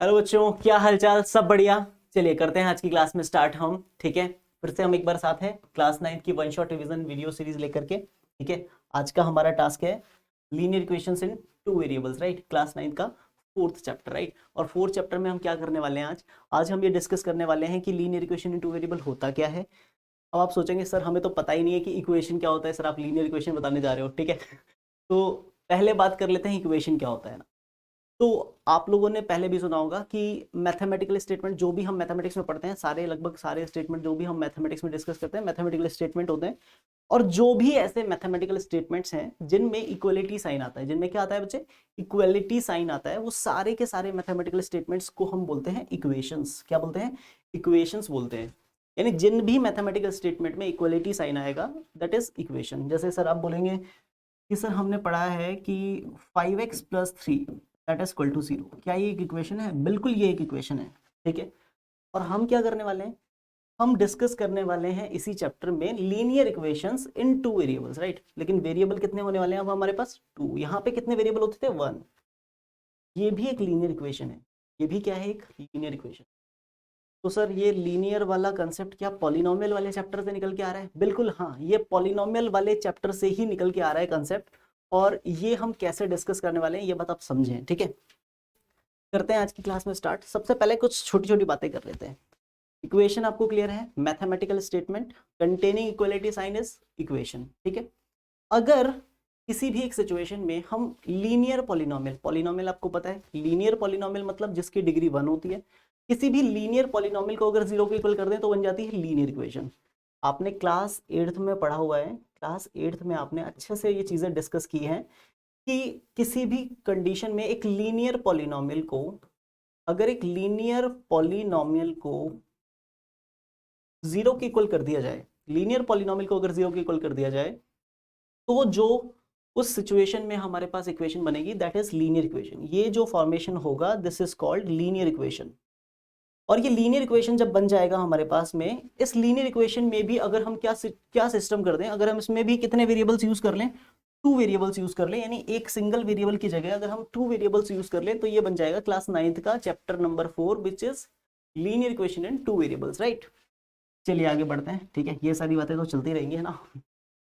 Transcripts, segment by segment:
Hello बच्चों, क्या हालचाल? सब बढ़िया। चलिए करते हैं आज की क्लास में स्टार्ट हम। ठीक है, फिर से हम एक बार साथ हैं क्लास 9 की one shot revision video series लेकर के। ठीक है, आज का हमारा टास्क है लीनियर इक्वेशंस इन टू वेरिएबल्स, राइट। क्लास 9 का फोर्थ चैप्टर, राइट। और फोर्थ चैप्टर में हम क्या करने वाले हैं आज हम ये डिस्कस करने वाले हैं कि linear equation in two variable होता क्या है। अब आप सोचेंगे सर हमें तो पता ही नहीं है कि इक्वेशन क्या होता है, सर आप लीनियर इक्वेशन बताने जा रहे हो। ठीक है, तो पहले बात कर लेते हैं इक्वेशन क्या होता है ना। तो आप लोगों ने पहले भी सुना होगा कि मैथमेटिकल स्टेटमेंट जो भी हम मैथमेटिक्स में पढ़ते हैं, सारे लगभग सारे स्टेटमेंट जो भी हम मैथमेटिक्स में डिस्कस करते हैं मैथमेटिकल स्टेटमेंट होते हैं। और जो भी ऐसे मैथमेटिकल स्टेटमेंट्स हैं जिनमें इक्वलिटी साइन आता है, जिनमें क्या आता है बच्चे, इक्वलिटी साइन आता है, वो सारे के सारे मैथमेटिकल स्टेटमेंट्स को हम बोलते हैं इक्वेशंस। क्या बोलते हैं? इक्वेशंस बोलते हैं। यानी जिन भी मैथमेटिकल स्टेटमेंट में इक्वलिटी साइन आएगा दैट इज इक्वेशन। जैसे सर आप बोलेंगे कि सर हमने पढ़ा है कि 5x+3 that is equal to 0। क्या ये एक इक्वेशन है? बिल्कुल ये एक इक्वेशन है। ठीक है, और हम क्या करने वाले हैं, हम डिस्कस करने वाले हैं इसी चैप्टर में लीनियर इक्वेशंस इन टू वेरिएबल्स, राइट। लेकिन वेरिएबल कितने होने वाले हैं अब हमारे पास? टू। यहाँ पे कितने वेरिएबल होते थे? वन। ये भी एक लीनियर इक्वेशन है। ये भी क्या है? एक लीनियर इक्वेशन। तो सर ये लीनियर वाला कंसेप्ट क्या पॉलिनोमियल वाले चैप्टर से निकल के आ रहा है? बिल्कुल हाँ, ये पॉलिनोमियल वाले चैप्टर से ही निकल के आ रहा है कंसेप्ट। और ये हम कैसे डिस्कस करने वाले हैं ये बात आप समझें। ठीक है, करते हैं आज की क्लास में स्टार्ट। सबसे पहले कुछ छोटी छोटी बातें कर लेते हैं। इक्वेशन आपको क्लियर है? Mathematical statement containing equality sign is equation. ठीक है, अगर किसी भी एक सिचुएशन में हम लीनियर पॉलिनोमियल, पॉलिनोमियल आपको पता है लीनियर पॉलिनोमियल मतलब जिसकी डिग्री 1 होती है, किसी भी लीनियर पॉलिनोमियल को अगर 0 के इक्वल कर दें तो बन जाती है लीनियर इक्वेशन। आपने क्लास 8th में पढ़ा हुआ है, क्लास 8th में आपने अच्छे से ये चीजें डिस्कस की हैं कि किसी भी कंडीशन में एक लीनियर पॉलिनोमियल को, अगर एक लीनियर पॉलिनोमियल को 0 के इक्वल कर दिया जाए, लीनियर पॉलिनोमियल को अगर 0 के इक्वल कर दिया जाए, तो जो उस सिचुएशन में हमारे पास इक्वेशन बनेगी दैट इज लीनियर इक्वेशन। ये जो फॉर्मेशन होगा this is called linear equation. और ये लीनियर इक्वेशन जब बन जाएगा हमारे पास में, इस लीनियर इक्वेशन में भी अगर हम क्या सिस्टम कर दें, अगर हम इसमें भी कितने वेरिएबल्स यूज कर लें, टू वेरिएबल्स यूज कर लें, यानी एक सिंगल वेरिएबल की जगह अगर हम टू वेरिएबल्स यूज कर लें, तो ये बन जाएगा क्लास 9th का chapter number 4 which is linear equation in two variables, right. चलिए आगे बढ़ते हैं। ठीक है, ये सारी बातें तो चलती रहेंगी है ना।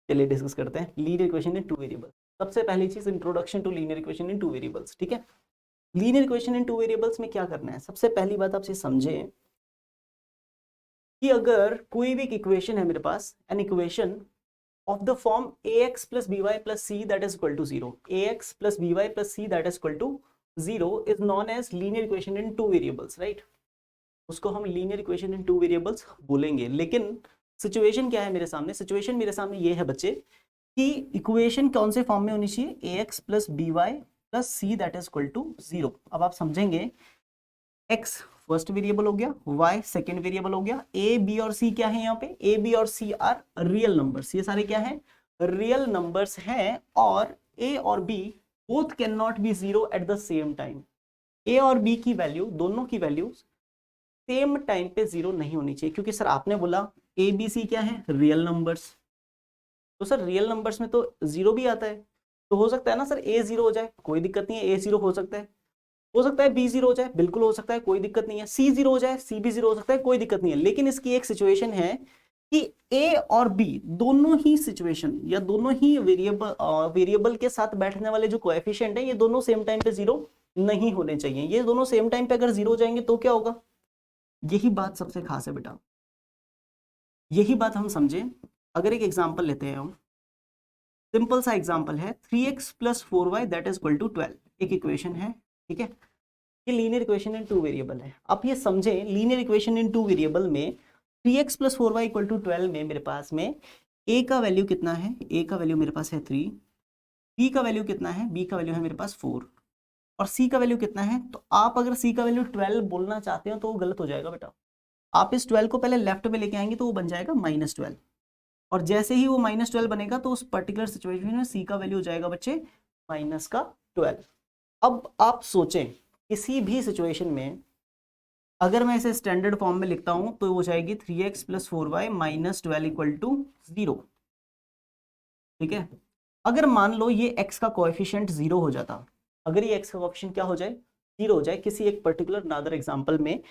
चलिए डिस्कस करते हैं linear equation in two variables. सबसे पहली चीज introduction to linear equation in two variables. ठीक है, linear equation in two variables में क्या करना है, सबसे पहली बात आपसे समझें कि अगर कोई भी इक्वेशन है मेरे पास, an equation of the form ax plus by plus c that is equal to 0, ax plus by plus c that is equal to 0 is known as linear equation in two variables, right। उसको हम linear equation in two variables बोलेंगे। लेकिन situation क्या है मेरे सामने? Situation मेरे सामने ये है बच्चे कि इक्वेशन कौन से फॉर्म में होनी चाहिए, ax plus by plus c that is equal to 0। अब आप समझेंगे x फर्स्ट वेरिएबल हो गया, y सेकेंड वेरिएबल हो गया, a b और c क्या है यहाँ पे? a b और c आर रियल नंबर्स। ये सारे क्या है? रियल नंबर्स हैं। और a और b both can not be zero at the same time. a और b की वैल्यू, दोनों की वैल्यू सेम टाइम पे जीरो नहीं होनी चाहिए, क्योंकि सर आपने बोला a b c क्या है? Real numbers. तो सर रियल नंबर्स में तो जीरो भी आता है, तो हो सकता है ना सर a जीरो हो जाए, कोई दिक्कत नहीं है, a जीरो हो सकता है, बी जीरो हो जाए, बिल्कुल हो सकता है, कोई दिक्कत नहीं है, सी जीरो हो जाए, सी भी जीरो हो सकता है, कोई दिक्कत नहीं है। लेकिन इसकी एक सिचुएशन है कि ए और बी दोनों ही सिचुएशन या दोनों ही वेरिएबल के साथ बैठने वाले जो कोएफिशिएंट है, ये दोनों सेम टाइम पे जीरो नहीं होने चाहिए। ये दोनों सेम टाइम पे अगर जीरो हो जाएंगे तो क्या होगा? यही बात सबसे खास है बेटा, यही बात हम समझें। अगर एक एग्जाम्पल लेते हैं हम, सिंपल सा एग्जाम्पल है 3x + 4y that is equal to 12। एक इक्वेशन है, ठीक है, ये linear equation in two variable है। आप ये समझें linear equation in two variable में 3x + 4y = 12 में मेरे पास में a का वैल्यू कितना है? a का वैल्यू मेरे पास है 3, b का वैल्यू कितना है? b का वैल्यू है मेरे पास 4, और c का वैल्यू कितना है? तो आप अगर c का वैल्यू 12 बोलना चाहते हो तो वो गलत हो जाएगा बेटा। आप इस 12 को पहले लेफ्ट में लेके आएंगे तो वो बन जाएगा -12, और जैसे ही वो -12 बनेगा तो उस पर्टिकुलर सिचुएशन में c का वैल्यू हो जाएगा बच्चे -12। अब आप सोचें किसी भी सिचुएशन में अगर मैं इसे स्टैंडर्ड फॉर्म में लिखता हूं तो हो जाएगी 3x + 4y - 12 = 0। ठीक है, अगर मान लो ये x का कोएफिशिएंट 0 हो जाता, अगर ये x का कोएफिशिएंट क्या हो जाए? जीरो हो जाए किसी एक पर्टिकुलर नादर एग्जाम्पल में,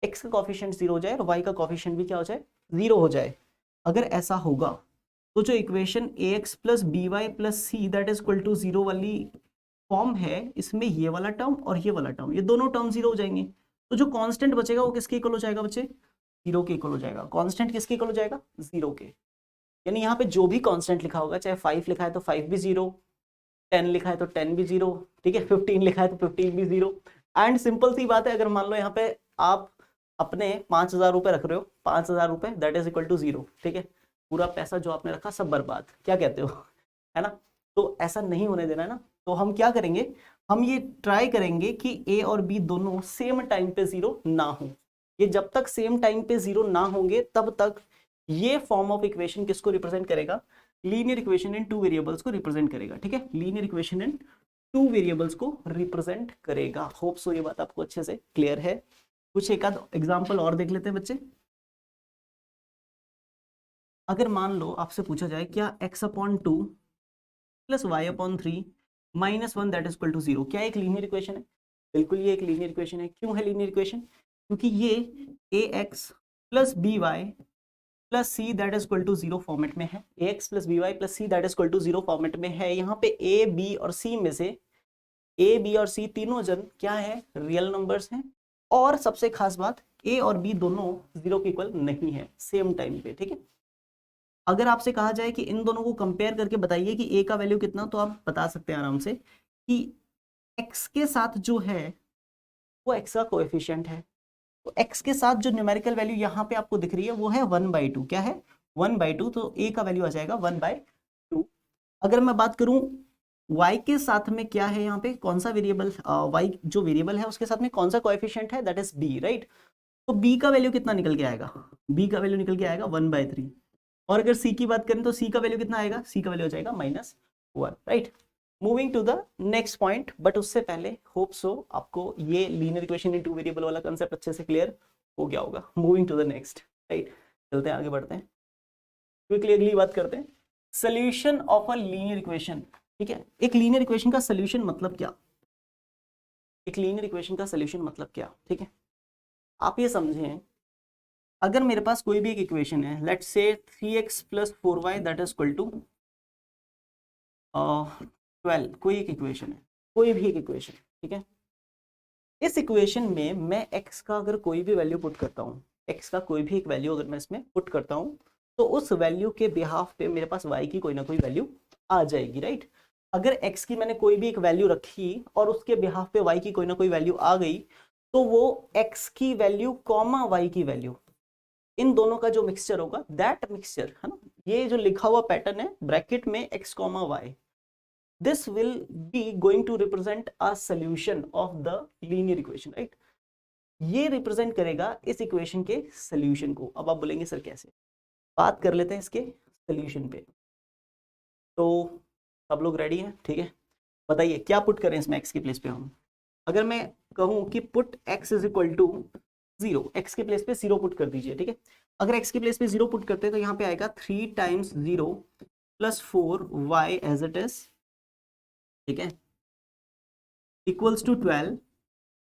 एक्स का कॉफिशिएंट जीरो हो जाए और वाई का कॉफिशिएंट भी क्या हो जाए, जीरो हो जाए, अगर ऐसा होगा तो जो equation a x plus B Y plus c that is equal to zero वाली फॉर्म है, इसमें ये वाला टर्म और ये वाला टर्म, ये दोनों टर्म जीरो हो जाएंगे। तो जो कांस्टेंट बचेगा वो किसके इक्वल हो जाएगा बच्चे, जीरो के इक्वल हो जाएगा। कांस्टेंट किसके इक्वल हो जाएगा, जीरो के। यानी यहाँ पे जो भी कांस्टेंट लिखा होगा, चाहे 5 लिखा है तो 5 भी जीरो, 10 लिखा है तो 10 भी जीरो, ठीक है, 15 लिखा है तो 15 भी जीरो। एंड सिंपल सी बात है, अगर मान लो यहाँ पे आप अपने 5,000 रुपए रख रहे हो, 5,000 रुपए that is equal to zero, ठीक है, पूरा पैसा जो आपने रखा सब बर्बाद, क्या कहते हो, है ना। तो ऐसा नहीं होने देना है ना। तो हम क्या करेंगे, हम ये ट्राई करेंगे कि ए और बी दोनों सेम टाइम पे जीरो ना हो। ये जब तक सेम टाइम पे जीरो ना होंगे तब तक ये फॉर्म ऑफ इक्वेशन किसको रिप्रेजेंट करेगा, linear equation in two variables को रिप्रेजेंट करेगा, ठीक है, linear equation in two variables को रिप्रेजेंट करेगा। होप सो ये बात आपको अच्छे से क्लियर है। कुछ एक आध एग्जांपल और देख लेते हैं बच्चे। अगर मान लो आपसे पूछा जाए क्या x upon 2 plus y upon 3 minus 1 that is equal to 0, क्या एक लीनियर इक्वेशन है, बिल्कुल ये एक लीनियर इक्वेशन है। क्यों है लीनियर इक्वेशन, क्योंकि ये ax plus B Y plus c that is equal to zero format में है, ax plus B Y plus c that is equal to zero format में है। यहाँ पे a b और c में से a b और c तीनों जन क्या है, रियल नंबर्स हैं। और सबसे खास बात, a और b दोनों जीरो के इक्वल नहीं है सेम टाइम पे, ठीक है। अगर आपसे कहा जाए कि इन दोनों को कंपेयर करके बताइए कि a का वैल्यू कितना, तो आप बता सकते हैं आराम से कि x के साथ जो है वो x का कोएफिशिएंट है। तो x के साथ जो न्यूमेरिकल वैल्यू यहाँ पे आपको दिख रही है वो है 1/2, क्या है 1/2, तो a का वैल्यू आ जाएगा 1/2। अगर मैं बात करूं y के साथ में क्या है, यहाँ पे कौन सा वेरिएबल, y जो वेरिएबल है उसके साथ में कौन सा कोएफिशिएंट है, दैट इज b, राइट। तो b का वैल्यू कितना निकल के आएगा, b का वैल्यू निकल के आएगा 1/3। और अगर c की बात करें तो c का वैल्यू कितना आएगा, c का वैल्यू हो जाएगा -1, right. Moving to the next point, but उससे पहले होप सो आपको ये linear equation in two variable वाला कंसेप्ट अच्छे से क्लियर हो गया होगा। Moving to the next, right, चलते हैं आगे बढ़ते हैं, क्विकली अगली बात करते हैं, solution of a linear equation, ठीक है। एक लीनियर इक्वेशन का सोल्यूशन मतलब क्या, एक लीनियर इक्वेशन का सोल्यूशन मतलब क्या, ठीक है। आप ये समझें, अगर मेरे पास कोई भी एक इक्वेशन है, let's say 3x plus 4y that is equal to 12, कोई एक इक्वेशन है, कोई भी एक इक्वेशन, ठीक है। इस इक्वेशन में मैं x का अगर कोई भी वैल्यू पुट करता हूँ, x का कोई भी एक वैल्यू अगर मैं इसमें पुट करता हूँ, तो उस वैल्यू के बिहाफ पे मेरे पास y की कोई ना कोई वैल्यू आ जाएगी, राइट। अगर x की मैंने कोई भी एक वैल्यू रखी और उसके बिहाफ पे y की कोई ना कोई वैल्यू आ गई, तो वो x की वैल्यू कॉमा y की वैल्यू, इन दोनों का जो मिक्सचर होगा, दैट मिक्सचर, है ना, ये जो लिखा हुआ पैटर्न है ब्रैकेट में x, y, this will be going to represent a solution of the linear equation, right. ये रिप्रेजेंट करेगा इस इक्वेशन के सॉल्यूशन को। अब आप बोलेंगे सर कैसे, बात कर लेते हैं इसके सॉल्यूशन पे। तो सब लोग रेडी हैं, ठीक है, बताइए क्या पुट करें इसमें x की प्लेस पे हम। अगर मैं कहूं कि put x is equal to 0, x के प्लेस पे 0 पुट कर दीजिए, ठीक है। अगर x के प्लेस पे 0 पुट करते हैं तो यहाँ पे आएगा 3 times 0 plus 4y as it is, ठीक है, इक्वल्स टू 12।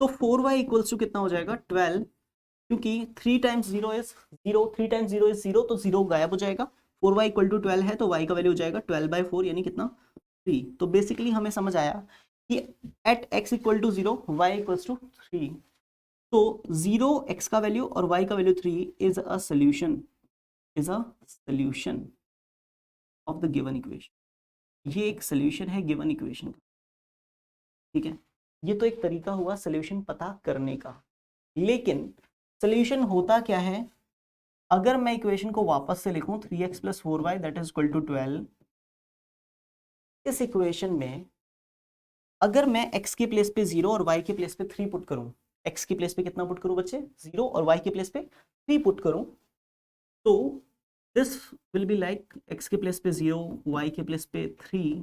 तो 4y इक्वल्स टू कितना हो जाएगा 12, क्योंकि 3 टाइम्स 0 इज 0, 3 टाइम्स 0 इज 0, तो 0 गायब हो जाएगा। 4y इक्वल टू 12 है तो y का वैल्यू हो जाएगा 12/4, यानी कितना 3। तो बेसिकली हमें समझ आया कि at x equal to 0 y equals to 3, तो 0 x का वैल्यू और y का value 3 is a solution, is a solution of the given equation. ये एक सॉल्यूशन है गिवन इक्वेशन का, ठीक है। ये तो एक तरीका हुआ सॉल्यूशन पता करने का, लेकिन सॉल्यूशन होता क्या है, अगर मैं इक्वेशन को वापस से लिखूं 3x plus 4y that is equal to 12, इस इक्वेशन में अगर मैं x के प्लेस पे 0 और y के प्लेस पे 3 पुट करूं, x के प्लेस पे कितना पुट करूं बच्चे 0 और y के प्लेस पे 3 पुट करूं, तो this will be like x के प्लेस पे 0, y के प्लेस पे 3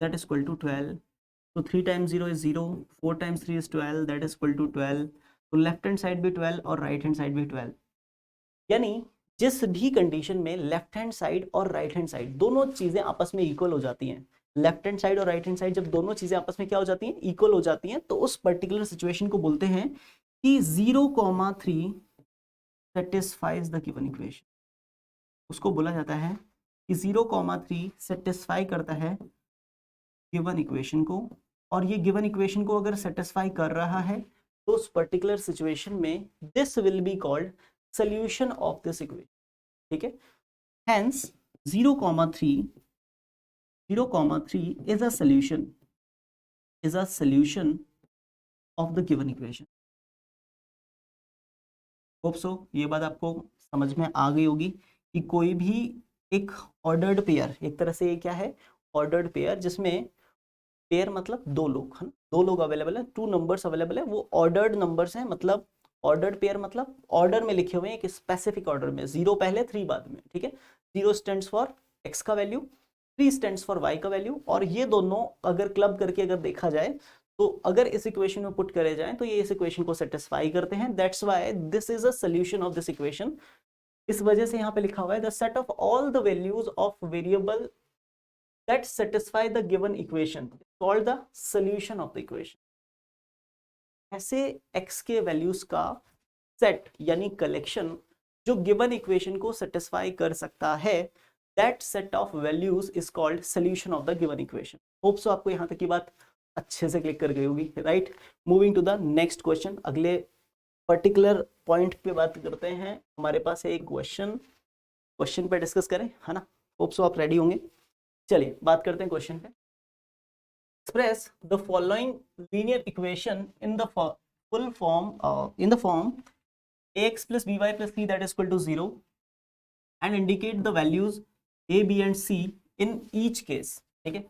दैट इज इक्वल टू 12। तो 3 times 0 is 0, 4 times 3 is 12 that is equal to 12। तो लेफ्ट हैंड साइड भी 12 और राइट हैंड साइड भी 12, यानी जिस भी कंडीशन में लेफ्ट हैंड साइड और राइट हैंड साइड दोनों चीजें आपस में इक्वल हो जाती हैं, लेफ्ट हैंड साइड और राइट हैंड साइड जब दोनों चीजें आपस में क्या हो जाती हैं, इक्वल हो जाती हैं, तो उस पर्टिकुलर सिचुएशन को बोलते हैं कि 0,3 सेटिस्फाइज द गिवन इक्वेशन। उसको बोला जाता है कि 0,3 सेटिस्फाई करता है गिवन इक्वेशन को, और ये गिवन इक्वेशन को अगर सेटिस्फाई कर रहा है तो उस पर्टिकुलर सिचुएशन में this will be called solution of this equation. ठीक है, hence 0,3 is a solution of the given equation. Hope so ये बात आपको समझ में आ गई होगी कि कोई भी एक ऑर्डर्ड पेयर, एक तरह से ये क्या है, ऑर्डर्ड पेयर, जिसमें पेयर मतलब दो लोग, है ना, दो लोग अवेलेबल है, टू नंबर्स अवेलेबल है, वो ऑर्डर्ड नंबर्स हैं। मतलब ऑर्डर्ड पेयर मतलब ऑर्डर में लिखे हुए हैं, एक स्पेसिफिक ऑर्डर में, 0 पहले 3 बाद में। ठीक है, 0 स्टैंड्स फॉर x का वैल्यू, 3 स्टैंड्स फॉर y का वैल्यू, और ये दोनों अगर क्लब करके अगर देखा जाए तो अगर इस इक्वेशन में पुट करे जाए तो ये इस इक्वेशन को सेटिस्फाई करते हैं। That's why this is a solution of this equation. इस वजह से यहाँ पे लिखा हुआ है the set of all the values of variable that satisfy the given equation called the solution of the equation. ऐसे x के वैल्यूज का सेट यानी कलेक्शन जो गिवन इक्वेशन को सेटिस्फाई कर सकता है, that set of values is called solution of the given equation. Hope so आपको यहाँ तक की बात अच्छे से क्लिक कर गई होगी, right. Moving to the next question, अगले पर्टिकुलर पॉइंट पे बात करते हैं। हमारे पास है एक क्वेश्चन पे डिस्कस करें, है ना। होप सो आप रेडी होंगे। चलिए बात करते हैं क्वेश्चन पे। Express the following linear equation in the full form in the form ax plus by plus c that is equal to 0 and indicate the values a, b and c in each case। ठीक है,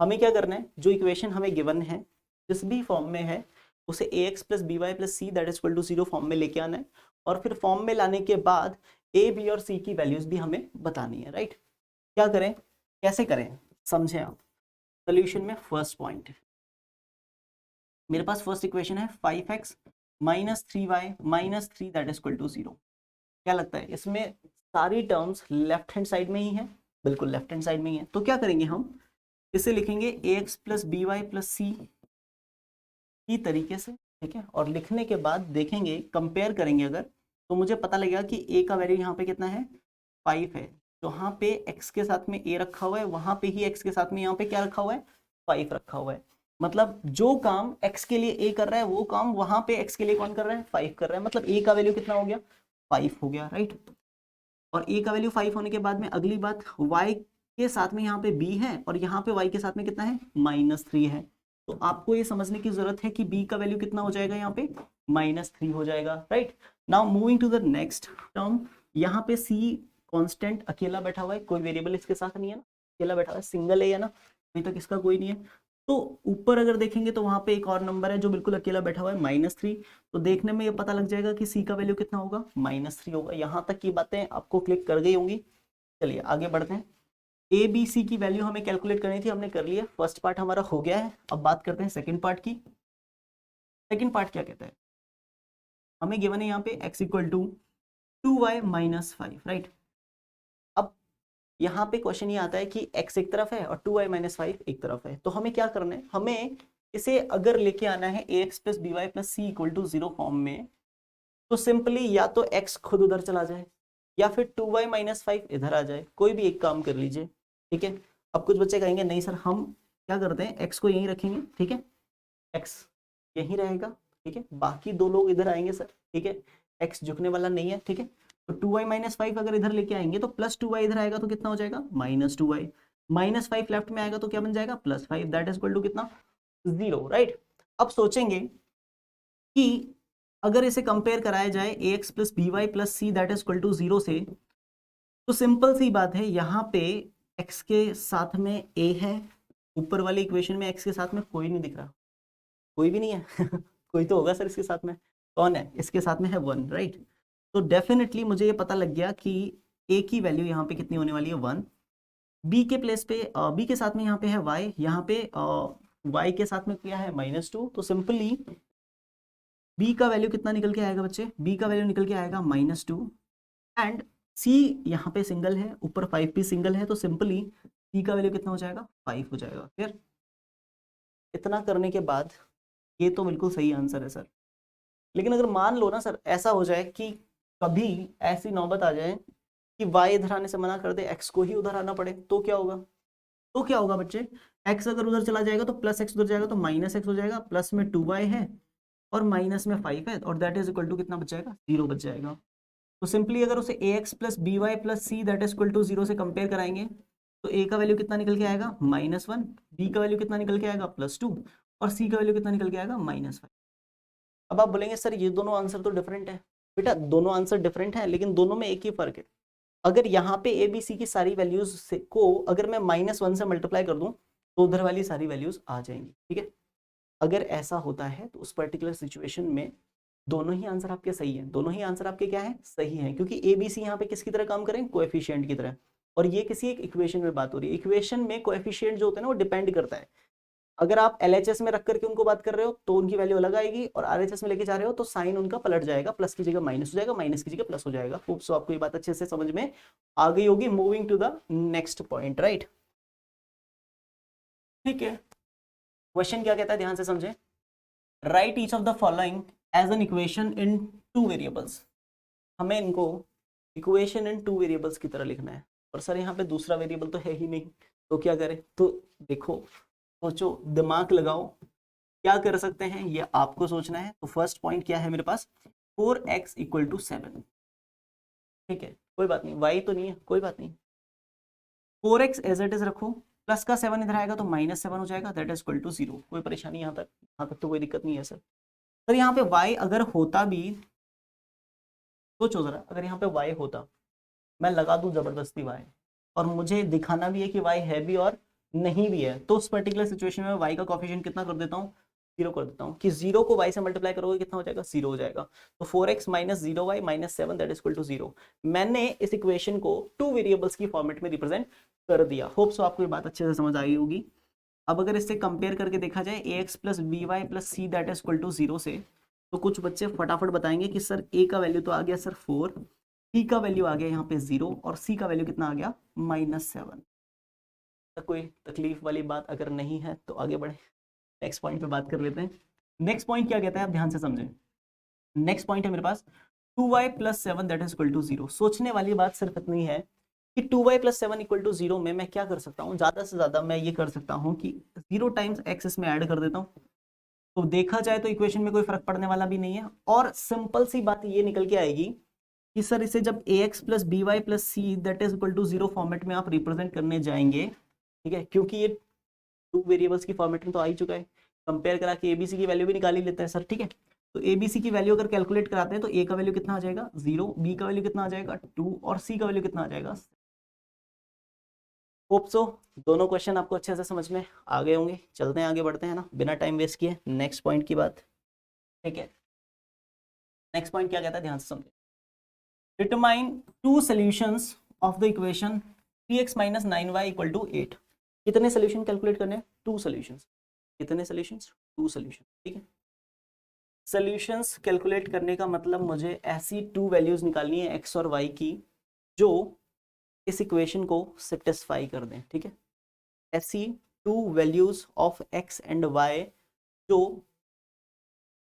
हमें क्या करना है, जो equation हमें given है जिस भी फॉर्म में है उसे ax plus by plus c that is equal to 0 form में लेके आना है, और फिर फॉर्म में लाने के बाद a, b और c की वैल्यूज भी हमें बतानी है, राइट। क्या करें, कैसे करें, समझें आप। सोल्यूशन में फर्स्ट पॉइंट, मेरे पास फर्स्ट इक्वेशन है 5x minus 3y minus 3 that is equal to 0। क्या लगता है, इसमें सारी टर्म्स लेफ्ट हैंड साइड में ही है, बिल्कुल लेफ्ट हैंड साइड में ही है। तो क्या करेंगे, हम इसे लिखेंगे ax plus B Y plus C की तरीके से। ठीक है, और लिखने के बाद देखेंगे, कंपेयर करेंगे अगर, तो मुझे पता लगेगा कि a का वैल्यू यहाँ पे कितना है, 5 है। जहाँ पे x के साथ में a रखा हुआ है वहां पे ही x के साथ में यहाँ पे क्या रखा हुआ है, 5 रखा हुआ है। मतलब जो काम x के लिए a कर रहा है वो काम वहां पे x के लिए कौन कर रहा है, 5 कर रहा है। मतलब a का वैल्यू कितना हो गया, 5 हो गया, राइट। और a का वैल्यू 5 होने के बाद में अगली बात, y के साथ में यहाँ पे b है और यहाँ पे y के साथ में कितना है, -3 है। तो आपको ये समझने की जरूरत है कि b का वैल्यू कितना हो जाएगा, यहाँ पे -3 हो जाएगा, right. Now moving to the next term, यहाँ पे c कांस्टेंट अकेला बैठा हुआ है, कोई वेरिएबल इसके साथ नहीं है ना, अकेला बैठा हुआ है, सिंगल है, ना, अभी तक इसका कोई नहीं है। तो ऊपर अगर देखेंगे तो वहां पे एक और नंबर है जो बिल्कुल अकेला बैठा हुआ है, -3। तो देखने में ये पता लग जाएगा कि c का वैल्यू कितना होगा, -3 होगा। यहाँ तक की बातें आपको क्लिक कर गई होंगी। चलिए आगे बढ़ते हैं। ए बी सी की वैल्यू हमें कैलकुलेट करनी थी, हमने कर लिया, फर्स्ट पार्ट हमारा हो गया है। अब बात करते हैं सेकेंड पार्ट की। सेकेंड पार्ट क्या कहता है, हमें गिवन है यहाँ पे x equal to 2y minus 5, right. अब यहाँ पे क्वेश्चन ये आता है कि x एक तरफ है और 2y माइनस 5 एक तरफ है। तो हमें क्या करना है, हमें इसे अगर लेके आना है ax plus B Y plus c equal to 0 form में, तो सिंपली या तो x खुद उधर चला जाए या फिर 2y माइनस 5 इधर आ जाए, कोई भी एक काम कर लीजिए। ठीक है, अब कुछ बच्चे कहेंगे नहीं सर, हम क्या करते हैं, x को यहीं रखेंगे। ठीक है, x यहीं रहेगा, ठीक है, बाकी दो लोग इधर आएंगे सर। ठीक है, x झुकने वाला नहीं है। ठीक है, तो 2y माइनस 5 अगर इधर लेके आएंगे तो प्लस 2y इधर आएगा तो कितना हो जाएगा, -2y, -5 लेफ्ट में आएगा तो क्या बन जाएगा, +5, दैट इज इक्वल टू कितना, 0, राइट। अब सोचेंगे कि अगर इसे कंपेयर कराया जाए ax plus B Y plus c that is equal to 0 से, तो सिंपल सी बात है, यहाँ पे x के साथ में a है, ऊपर वाली इक्वेशन में x के साथ में कोई नहीं दिख रहा, कोई भी नहीं है कोई तो होगा सर इसके साथ में, कौन है, इसके साथ में है 1, राइट। तो डेफिनेटली मुझे ये पता लग गया कि a की वैल्यू यहाँ पे कितनी होने वाली है, 1। b के प्लेस पे b के साथ में यहाँ पे है y, यहाँ पे y के साथ में क्या है, -2। तो सिंपली b का वैल्यू कितना निकल के आएगा बच्चे, b का वैल्यू निकल के आएगा -2, एंड c यहाँ पे सिंगल है, ऊपर 5 भी सिंगल है। तो सिंपली c का वैल्यू कितना हो जाएगा 5 हो जाएगा। फिर इतना करने के बाद ये तो बिल्कुल सही आंसर है सर, लेकिन अगर मान लो ना सर ऐसा हो जाए कि कभी ऐसी नौबत आ जाए कि y इधर आने से मना कर दे, x को ही उधर आना पड़े, तो क्या होगा? तो क्या होगा बच्चे, x अगर उधर चला जाएगा तो प्लस एक्स उधर जाएगा तो माइनस एक्स हो जाएगा, प्लस में 2y है और माइनस में 5 है, और दैट इज इक्वल टू कितना बच जाएगा? 0 बच जाएगा। तो सिंपली अगर उसे ax plus B Y plus c that is equal to 0 से कंपेयर कराएंगे तो a का वैल्यू कितना निकल के आएगा? -1, b का वैल्यू कितना निकल के आएगा? +2, और c का वैल्यू कितना निकल के आएगा? -5। अब आप बोलेंगे सर ये दोनों आंसर तो डिफरेंट है। बेटा दोनों आंसर डिफरेंट है, लेकिन दोनों में एक ही फर्क है, अगर यहाँ पे ए बी सी की सारी वैल्यूज से को अगर मैं -1 से मल्टीप्लाई कर दूं तो उधर वाली सारी वैल्यूज आ जाएंगी, ठीक है। अगर ऐसा होता है तो उस पर्टिकुलर सिचुएशन में दोनों ही आंसर आपके सही हैं, दोनों ही आंसर आपके क्या है? सही हैं, क्योंकि ए बी सी यहाँ पे किसकी तरह काम करें? कोएफिशिएंट की तरह। और ये किसी एक इक्वेशन में बात हो रही है, इक्वेशन में कोएफिशिएंट जो होता है ना वो डिपेंड करता है। अगर आप LHS में रख करके उनको बात कर रहे हो तो उनकी वैल्यू अलग आएगी, और RHS में लेके जा रहे हो तो साइन उनका पलट जाएगा, प्लस की जगह माइनस हो जाएगा, माइनस की जगह प्लस हो जाएगा। होप सो आपको ये बात अच्छे से समझ में आ गई होगी। Moving to the next point, right. ठीक है, क्वेश्चन क्या कहता है, ध्यान से समझें। Write each of the following as an equation in 2 variables. हमें इनको इक्वेशन इन 2 वेरिएबल्स की तरह लिखना है, और सर यहाँ पे दूसरा वेरिएबल तो है ही नहीं, तो क्या करें? तो देखो, सोचो, दिमाग लगाओ, क्या कर सकते हैं ये आपको सोचना है। तो फर्स्ट पॉइंट क्या है मेरे पास? 4x = 7। ठीक है, कोई बात नहीं, y तो नहीं है, कोई बात नहीं, 4x एज इट इज रखो, प्लस का 7 इधर आएगा तो -7 हो जाएगा, दैट इज इक्वल टू 0। कोई परेशानी यहाँ तक तो कोई दिक्कत नहीं है सर। सर यहाँ पे y अगर होता भी, सोचो जरा, अगर यहाँ पे y होता, मैं लगा दूं जबरदस्ती y, और मुझे दिखाना भी है कि y है भी और नहीं भी है, तो उस पर्टिकुलर सिचुएशन में y का कोफिशिएंट कितना कर देता हूँ? 0 कर देता हूँ, कि 0 को y से मल्टीप्लाई करोगे कितना हो जाएगा? 0 हो जाएगा। तो 4x - 0y - 7 that is equal to 0। मैंने इस इक्वेशन को 2 वेरिएबल्स की फॉर्मेट में रिप्रेजेंट कर दिया। होप सो आपको ये बात अच्छे से समझ आई होगी। अब अगर इससे कंपेयर करके देखा जाए ax plus B Y plus c that is equal to 0 से, तो कुछ बच्चे फटाफट बताएंगे कि सर a का वैल्यू तो आ गया सर 4, b का वैल्यू आ गया यहाँ पे 0, और c का वैल्यू कितना आ गया? -7। तो कोई तकलीफ वाली बात अगर नहीं है तो आगे बढ़े, नेक्स्ट पॉइंट पे बात कर लेते हैं। नेक्स्ट पॉइंट क्या कहता है, आप ध्यान से समझें। नेक्स्ट पॉइंट है मेरे पास 2y + 7 that is equal to 0। सोचने वाली बात सिर्फ इतनी है कि 2y + 7 = 0 में मैं क्या कर सकता हूँ? ज्यादा से ज्यादा मैं ये कर सकता हूँ कि 0 टाइम्स x इसमें ऐड कर देता हूँ, तो देखा जाए तो इक्वेशन में कोई फर्क पड़ने वाला भी नहीं है। और सिंपल सी बात ये निकल के आएगी कि सर इसे जब ax + by + c that is equal to 0 format में आप रिप्रेजेंट करने जाएंगे, ठीक है, क्योंकि ये 2 वेरिएबल्स की फॉर्मेट में तो आ ही चुका है, कंपेयर करा के एबीसी की वैल्यू भी निकाल ही लेते हैं सर, ठीक है। तो एबीसी की वैल्यू अगर कैलकुलेट कराते हैं तो ए का वैल्यू कितना आ जाएगा? 0, बी का वैल्यू कितना आ जाएगा? 2, और सी का वैल्यू कितना आ जाएगा? होप सो दोनों क्वेश्चन आपको अच्छे से समझ में आ गए होंगे। चलते हैं आगे, बढ़ते हैं ना, बिना टाइम वेस्ट किए नेक्स्ट पॉइंट की बात। ठीक है, नेक्स्ट पॉइंट क्या कहता है, ध्यान से समझे। Determine 2 solutions of the equation 3x - 9y = 8। कितने सॉल्यूशन कैलकुलेट करने हैं? 2 सॉल्यूशंस। कितने सॉल्यूशंस? 2 सॉल्यूशन, ठीक है। सॉल्यूशंस कैलकुलेट करने का मतलब मुझे ऐसी 2 वैल्यूज निकालनी है x और y की जो इस इक्वेशन को सेटिस्फाई कर दें, ठीक है। ऐसी 2 values of x and y जो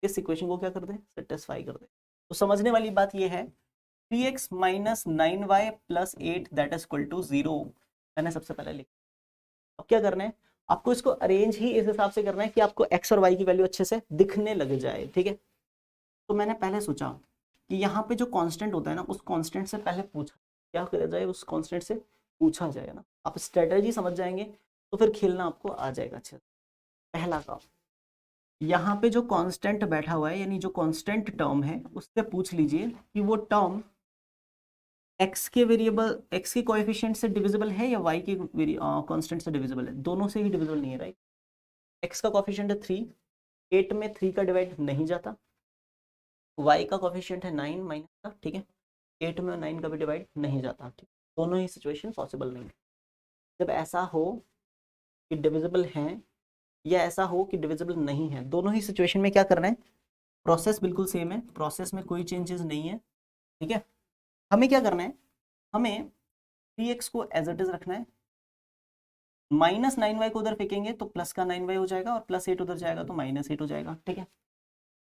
इस इक्वेशन को क्या कर दें? सेटिस्फाई कर दें। तो समझने वाली बात यह है, 3x - 9y + 8 that is equal to 0 मैंने सबसे पहले लिखा। अब क्या करना है, आपको इसको अरेंज ही इस हिसाब से करना है कि आपको x और y की वैल्यू अच्छे से दिखने लग जाए, ठीक है। तो मैंने पहले सोचा कि यहाँ पे जो कांस्टेंट होता है ना, उस कांस्टेंट से पहले पूछा क्या करा जाए, उस कांस्टेंट से पूछा जाए ना। आप स्ट्रेटजी समझ जाएंगे तो फिर खेलना आपको आ जाएगा अच्छे से। पहला काम, यहाँ पे जो कांस्टेंट बैठा हुआ है, यानी जो कांस्टेंट टर्म है, उससे पूछ लीजिए कि वो टर्म x के वेरिएबल, x के कोएफिशिएंट से डिविजिबल है या y के कांस्टेंट से डिविजिबल है। दोनों से ही डिविजिबल नहीं है, राइट। x का कोएफिशिएंट है 3, 8 में 3 का डिवाइड नहीं जाता। y का कोएफिशिएंट है 9 माइनस का, ठीक है, 8 में 9 का भी डिवाइड नहीं जाता, ठीक। दोनों ही सिचुएशन पॉसिबल नहीं है। जब ऐसा हो कि डिविजिबल हैं या ऐसा हो कि डिविजिबल नहीं है, दोनों ही सिचुएशन में क्या करना है, प्रोसेस बिल्कुल सेम है, प्रोसेस में कोई चेंजेस नहीं है, ठीक है। हमें क्या करना है, हमें 3x को एज इट इज रखना है, -9y को उधर फेंकेंगे तो प्लस का 9y हो जाएगा, और +8 उधर जाएगा तो -8 हो जाएगा। ठीक है,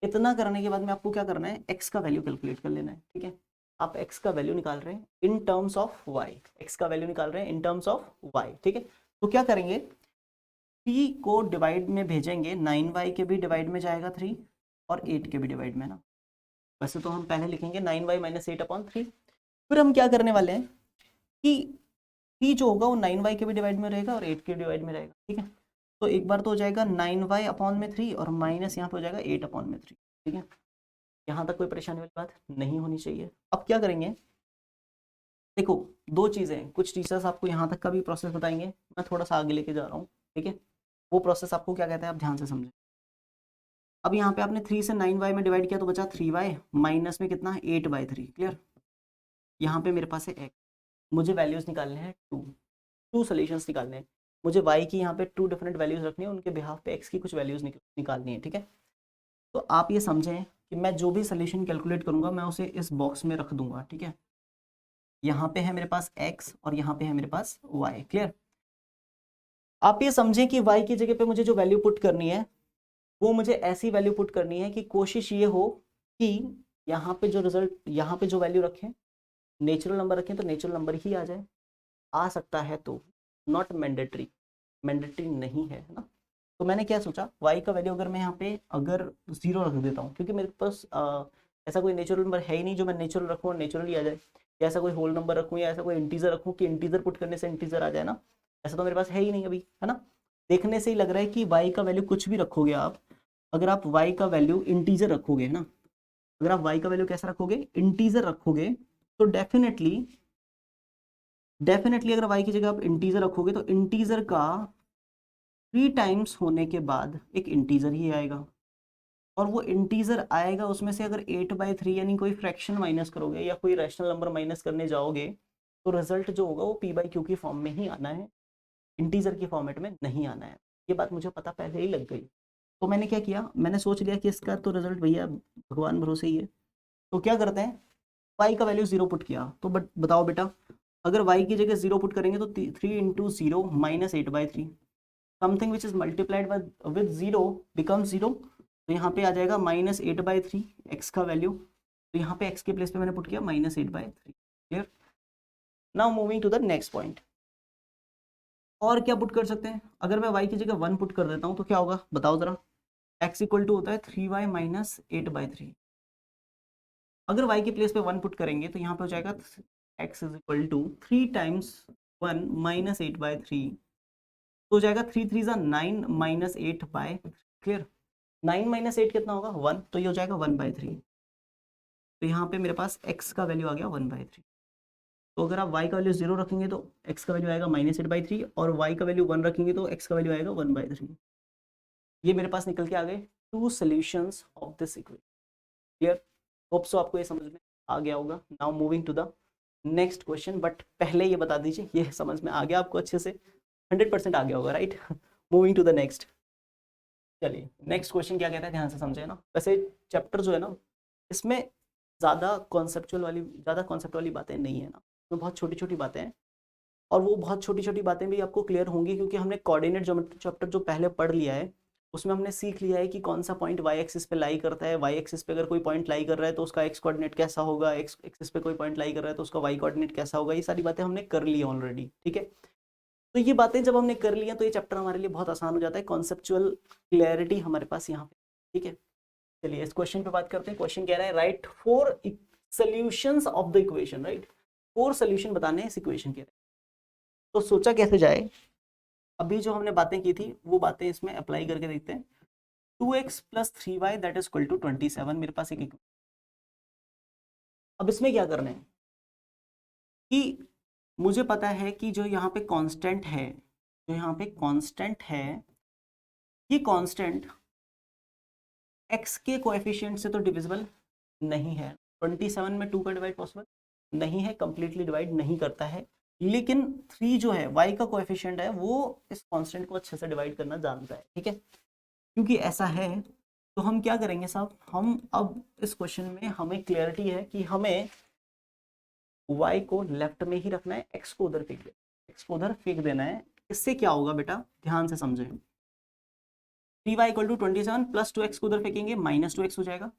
इतना करने के बाद में आपको क्या करना है, x का वैल्यू कैलकुलेट कर लेना है। ठीक है, आप x का वैल्यू निकाल रहे हैं in terms of y, x का वैल्यू निकाल रहे हैं इन टर्म्स ऑफ y। ठीक है, तो क्या करेंगे, 3 को डिवाइड में भेजेंगे, 9y के भी डिवाइड में जाएगा 3 और 8 के भी डिवाइड में ना। वैसे तो हम पहले लिखेंगे 9y - 8/3। फिर हम क्या करने वाले हैं कि 3 जो होगा वो 9y के भी डिवाइड में रहेगा और 8 के डिवाइड में रहेगा। ठीक है, तो एक बार तो हो जाएगा 9y/3 और माइनस यहाँ पे हो जाएगा 8/3। ठीक है, यहाँ तक कोई परेशानी वाली बात नहीं होनी चाहिए। अब क्या करेंगे, देखो दो चीज़ें, कुछ टीचर्स आपको यहाँ तक का भी प्रोसेस बताएंगे, मैं थोड़ा सा आगे लेके जा रहा हूँ। ठीक है, वो प्रोसेस आपको क्या कहता है, आप ध्यान से समझें। अब यहाँ पे आपने 3 से 9y में डिवाइड किया तो बचा 3y, माइनस में कितना है 8/3। क्लियर, यहाँ पे मेरे पास है x, मुझे वैल्यूज निकालने हैं टू सोल्यूशंस निकालने हैं। मुझे y की यहाँ पे 2 डिफरेंट वैल्यूज रखनी है, उनके बिहाफ पे x की कुछ वैल्यूज निकालनी है। ठीक है, तो आप ये समझें कि मैं जो भी सोल्यूशन कैलकुलेट करूंगा मैं उसे इस बॉक्स में रख दूंगा। ठीक है, यहाँ पे है मेरे पास x और यहाँ पे है मेरे पास y। क्लियर, आप ये समझें कि y की जगह पे मुझे जो वैल्यू पुट करनी है वो मुझे ऐसी वैल्यू पुट करनी है कि कोशिश ये हो कि यहाँ पे जो रिजल्ट, यहाँ पे जो वैल्यू रखें, नेचुरल नंबर रखें तो नेचुरल नंबर ही आ जाए। आ सकता है तो, नॉट मैंडेटरी, मैंडेटरी नहीं है ना। तो मैंने क्या सोचा, y का वैल्यू अगर मैं यहाँ पे अगर 0 रख देता हूँ, क्योंकि मेरे पास ऐसा कोई नेचुरल नंबर है ही नहीं जो मैं नेचुरल रखूँ और नेचुरली आ जाए, या ऐसा कोई होल नंबर रखूँ, या ऐसा कोई इंटीजर रखूँ कि इंटीजर पुट करने से इंटीजर आ जाए ना, ऐसा तो मेरे पास है ही नहीं अभी, है ना। देखने से ही लग रहा है कि y का वैल्यू कुछ भी रखोगे आप, अगर आप y का वैल्यू इंटीजर रखोगे ना, अगर आप y का वैल्यू कैसा रखोगे, इंटीजर रखोगे, तो डेफिनेटली अगर y की जगह आप इंटीजर रखोगे तो इंटीजर का 3 टाइम्स होने के बाद एक इंटीजर ही आएगा, और वो इंटीजर आएगा उसमें से अगर 8/3 यानी कोई फ्रैक्शन माइनस करोगे या कोई रैशनल नंबर माइनस करने जाओगे तो रिजल्ट जो होगा वो p/q की फॉर्म में ही आना है, इंटीजर की फॉर्मेट में नहीं आना है। ये बात मुझे पता पहले ही लग गई, तो मैंने क्या किया, मैंने सोच लिया कि इसका तो रिजल्ट भैया भगवान भरोसे ही है। तो क्या करते हैं, y का वैल्यू 0 पुट किया, तो बताओ बेटा, अगर y की जगह 0 पुट करेंगे तो 3 × 0 - 8/3, something which is multiplied with 0 become 0, तो यहाँ पे आ जाएगा -8/3 x का वैल्यू, तो यहाँ पे x के प्लेस पे मैंने पुट किया -8/3। Clear, now moving to the next point. और क्या पुट कर सकते हैं, अगर मैं y की जगह 1 पुट कर देता हूँ तो क्या होगा बताओ जरा, x इक्वल टू होता है 3y - 8/3। अगर y के प्लेस पे 1 पुट करेंगे तो यहाँ पे हो जाएगा x is equal to 3 times 1 - 8/3, तो हो जाएगा 3 3 9 - 8/3। क्लियर, 9 - 8 कितना होगा 1, तो ये हो जाएगा 1/3। तो यहाँ पे मेरे पास x का वैल्यू आ गया 1/3। तो अगर आप y का वैल्यू 0 रखेंगे तो x का वैल्यू आएगा -8/3, और y का वैल्यू 1 रखेंगे तो x का वैल्यू आएगा 1/3। ये मेरे पास निकल के आ गए 2 solutions of this equation. Clear, hope so आपको ये समझ में आ गया होगा। Now moving to the next question, but पहले ये बता दीजिए ये समझ में आ गया आपको अच्छे से, 100% आ गया होगा, right. Moving to the next, चलिए नेक्स्ट क्वेश्चन क्या कहता है, ध्यान से समझे ना। वैसे चैप्टर जो है ना, इसमें ज़्यादा कॉन्सेप्ट वाली बातें नहीं है ना, तो बहुत छोटी छोटी बातें हैं, और वो बहुत छोटी छोटी बातें भी आपको क्लियर होंगी क्योंकि हमने कोऑर्डिनेट ज्योमेट्री चैप्टर जो पहले पढ़ लिया है उसमें हमने सीख लिया है कि कौन सा पॉइंट वाई एक्सिस पे लाई करता है, वाई एक्सिस पे अगर कोई पॉइंट लाई कर रहा है तो उसका एक्स कोऑर्डिनेट कैसा होगा, एक्स एक्सिस पे कोई पॉइंट लाई कर रहा है तो उसका वाई कोऑर्डिनेट कैसा होगा, ये सारी बातें हमने कर ली है ऑलरेडी। ठीक है, तो ये बातें जब हमने कर ली हैं तो ये चैप्टर हमारे लिए बहुत आसान हो जाता है, कॉन्सेप्चुअल क्लैरिटी हमारे पास यहाँ पे। ठीक है, चलिए इस क्वेश्चन पे बात करते हैं। क्वेश्चन कह रहा है right 4 solutions of the equation, right 4 solution बताने हैं इस इक्वेशन के। तो सोचा कैसे जाए, अभी जो हमने बातें की थी वो बातें इसमें अप्लाई करके देखते हैं। 2x + 3y that is equal to 27 मेरे पास एक। अब इसमें क्या करना है कि मुझे पता है कि जो यहाँ पे कांस्टेंट है, जो यहाँ पे कांस्टेंट है, ये कांस्टेंट x के कोएफिशिएंट से तो डिविजिबल नहीं है। 27 में 2 का डिवाइड पॉसिबल नहीं है, कंप्लीटली डिवाइड नहीं करता है, लेकिन 3 जो है y का कोएफिशिएंट है वो इस कांस्टेंट को अच्छे से डिवाइड करना जानता है। ठीक है, क्योंकि ऐसा है तो हम क्या करेंगे साहब, हम अब इस क्वेश्चन में हमें क्लियरिटी है कि हमें y को लेफ्ट में ही रखना है, x को उधर फेंक देना है, इससे क्या होगा बेटा, ध्यान से समझे। 3y equal to 27 plus 2x को उधर फेंकेंगे, माइनस 2x हो जाएगा।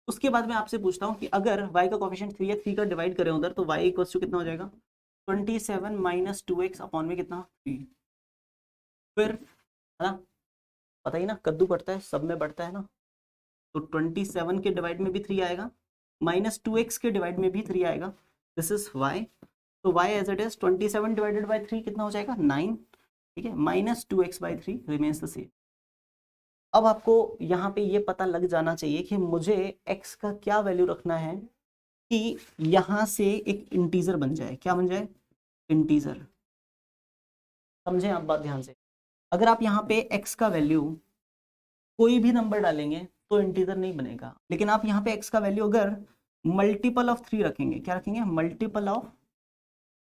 उसके बाद मैं आपसे पूछता हूँ कि अगर y का कोफिशिएंट 3 है, 3 का डिवाइड करें उधर, तो y इक्वल टू कितना हो जाएगा, 27 माइनस 2x अपॉन में कितना 3। फिर है ना, पता ही ना, कद्दू बढ़ता है सब में बढ़ता है ना, तो 27 के डिवाइड में भी 3 आएगा, माइनस 2x के डिवाइड में भी 3 आएगा। This is y। तो y as it is 27 divided by 3 कितना हो जाएगा 9, ठीक है, minus 2x by 3 remains the same. अब आपको यहाँ पे ये पता लग जाना चाहिए कि मुझे x का क्या वैल्यू रखना है कि यहाँ से एक इंटीजर बन जाए। क्या बन जाए, इंटीजर। समझे आप बात ध्यान से। अगर आप यहाँ पे x का वैल्यू कोई भी नंबर डालेंगे तो इंटीजर नहीं बनेगा, लेकिन आप यहाँ पे x का वैल्यू अगर मल्टीपल ऑफ 3 रखेंगे, क्या रखेंगे, मल्टीपल ऑफ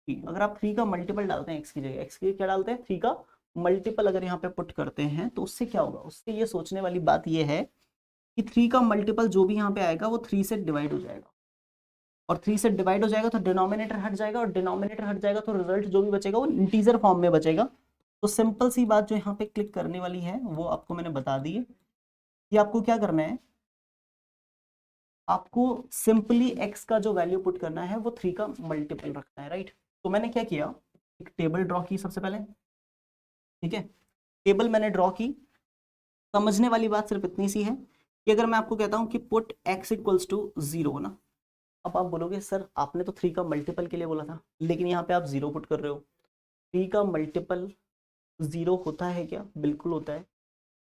3। अगर आप 3 का मल्टीपल डालते हैं x की जगह, x की क्या डालते हैं, 3 का मल्टीपल अगर यहाँ पे पुट करते हैं, तो उससे क्या होगा, उससे ये सोचने वाली बात ये है कि 3 का मल्टीपल जो भी यहाँ पे आएगा वो 3 से डिवाइड हो जाएगा, और 3 से डिवाइड हो जाएगा तो डिनोमिनेटर हट जाएगा, और डिनोमिनेटर हट जाएगा तो रिजल्ट जो भी बचेगा वो इंटीजर फॉर्म में बचेगा। तो सिंपल सी बात जो यहाँ पे क्लिक करने वाली है वो आपको मैंने बता दी है कि आपको क्या करना है, आपको सिंपली x का जो वैल्यू पुट करना है वो 3 का मल्टीपल रखना है, राइट। तो मैंने क्या किया, एक टेबल ड्रॉ की सबसे पहले, ठीक है, टेबल मैंने ड्रॉ की। समझने वाली बात सिर्फ इतनी सी है कि अगर मैं आपको कहता हूं कि पुट x इक्वल्स टू 0 ना, अब आप बोलोगे सर आपने तो 3 का मल्टीपल के लिए बोला था, लेकिन यहाँ पे आप 0 पुट कर रहे हो। 3 का मल्टीपल 0 होता है क्या, बिल्कुल होता है।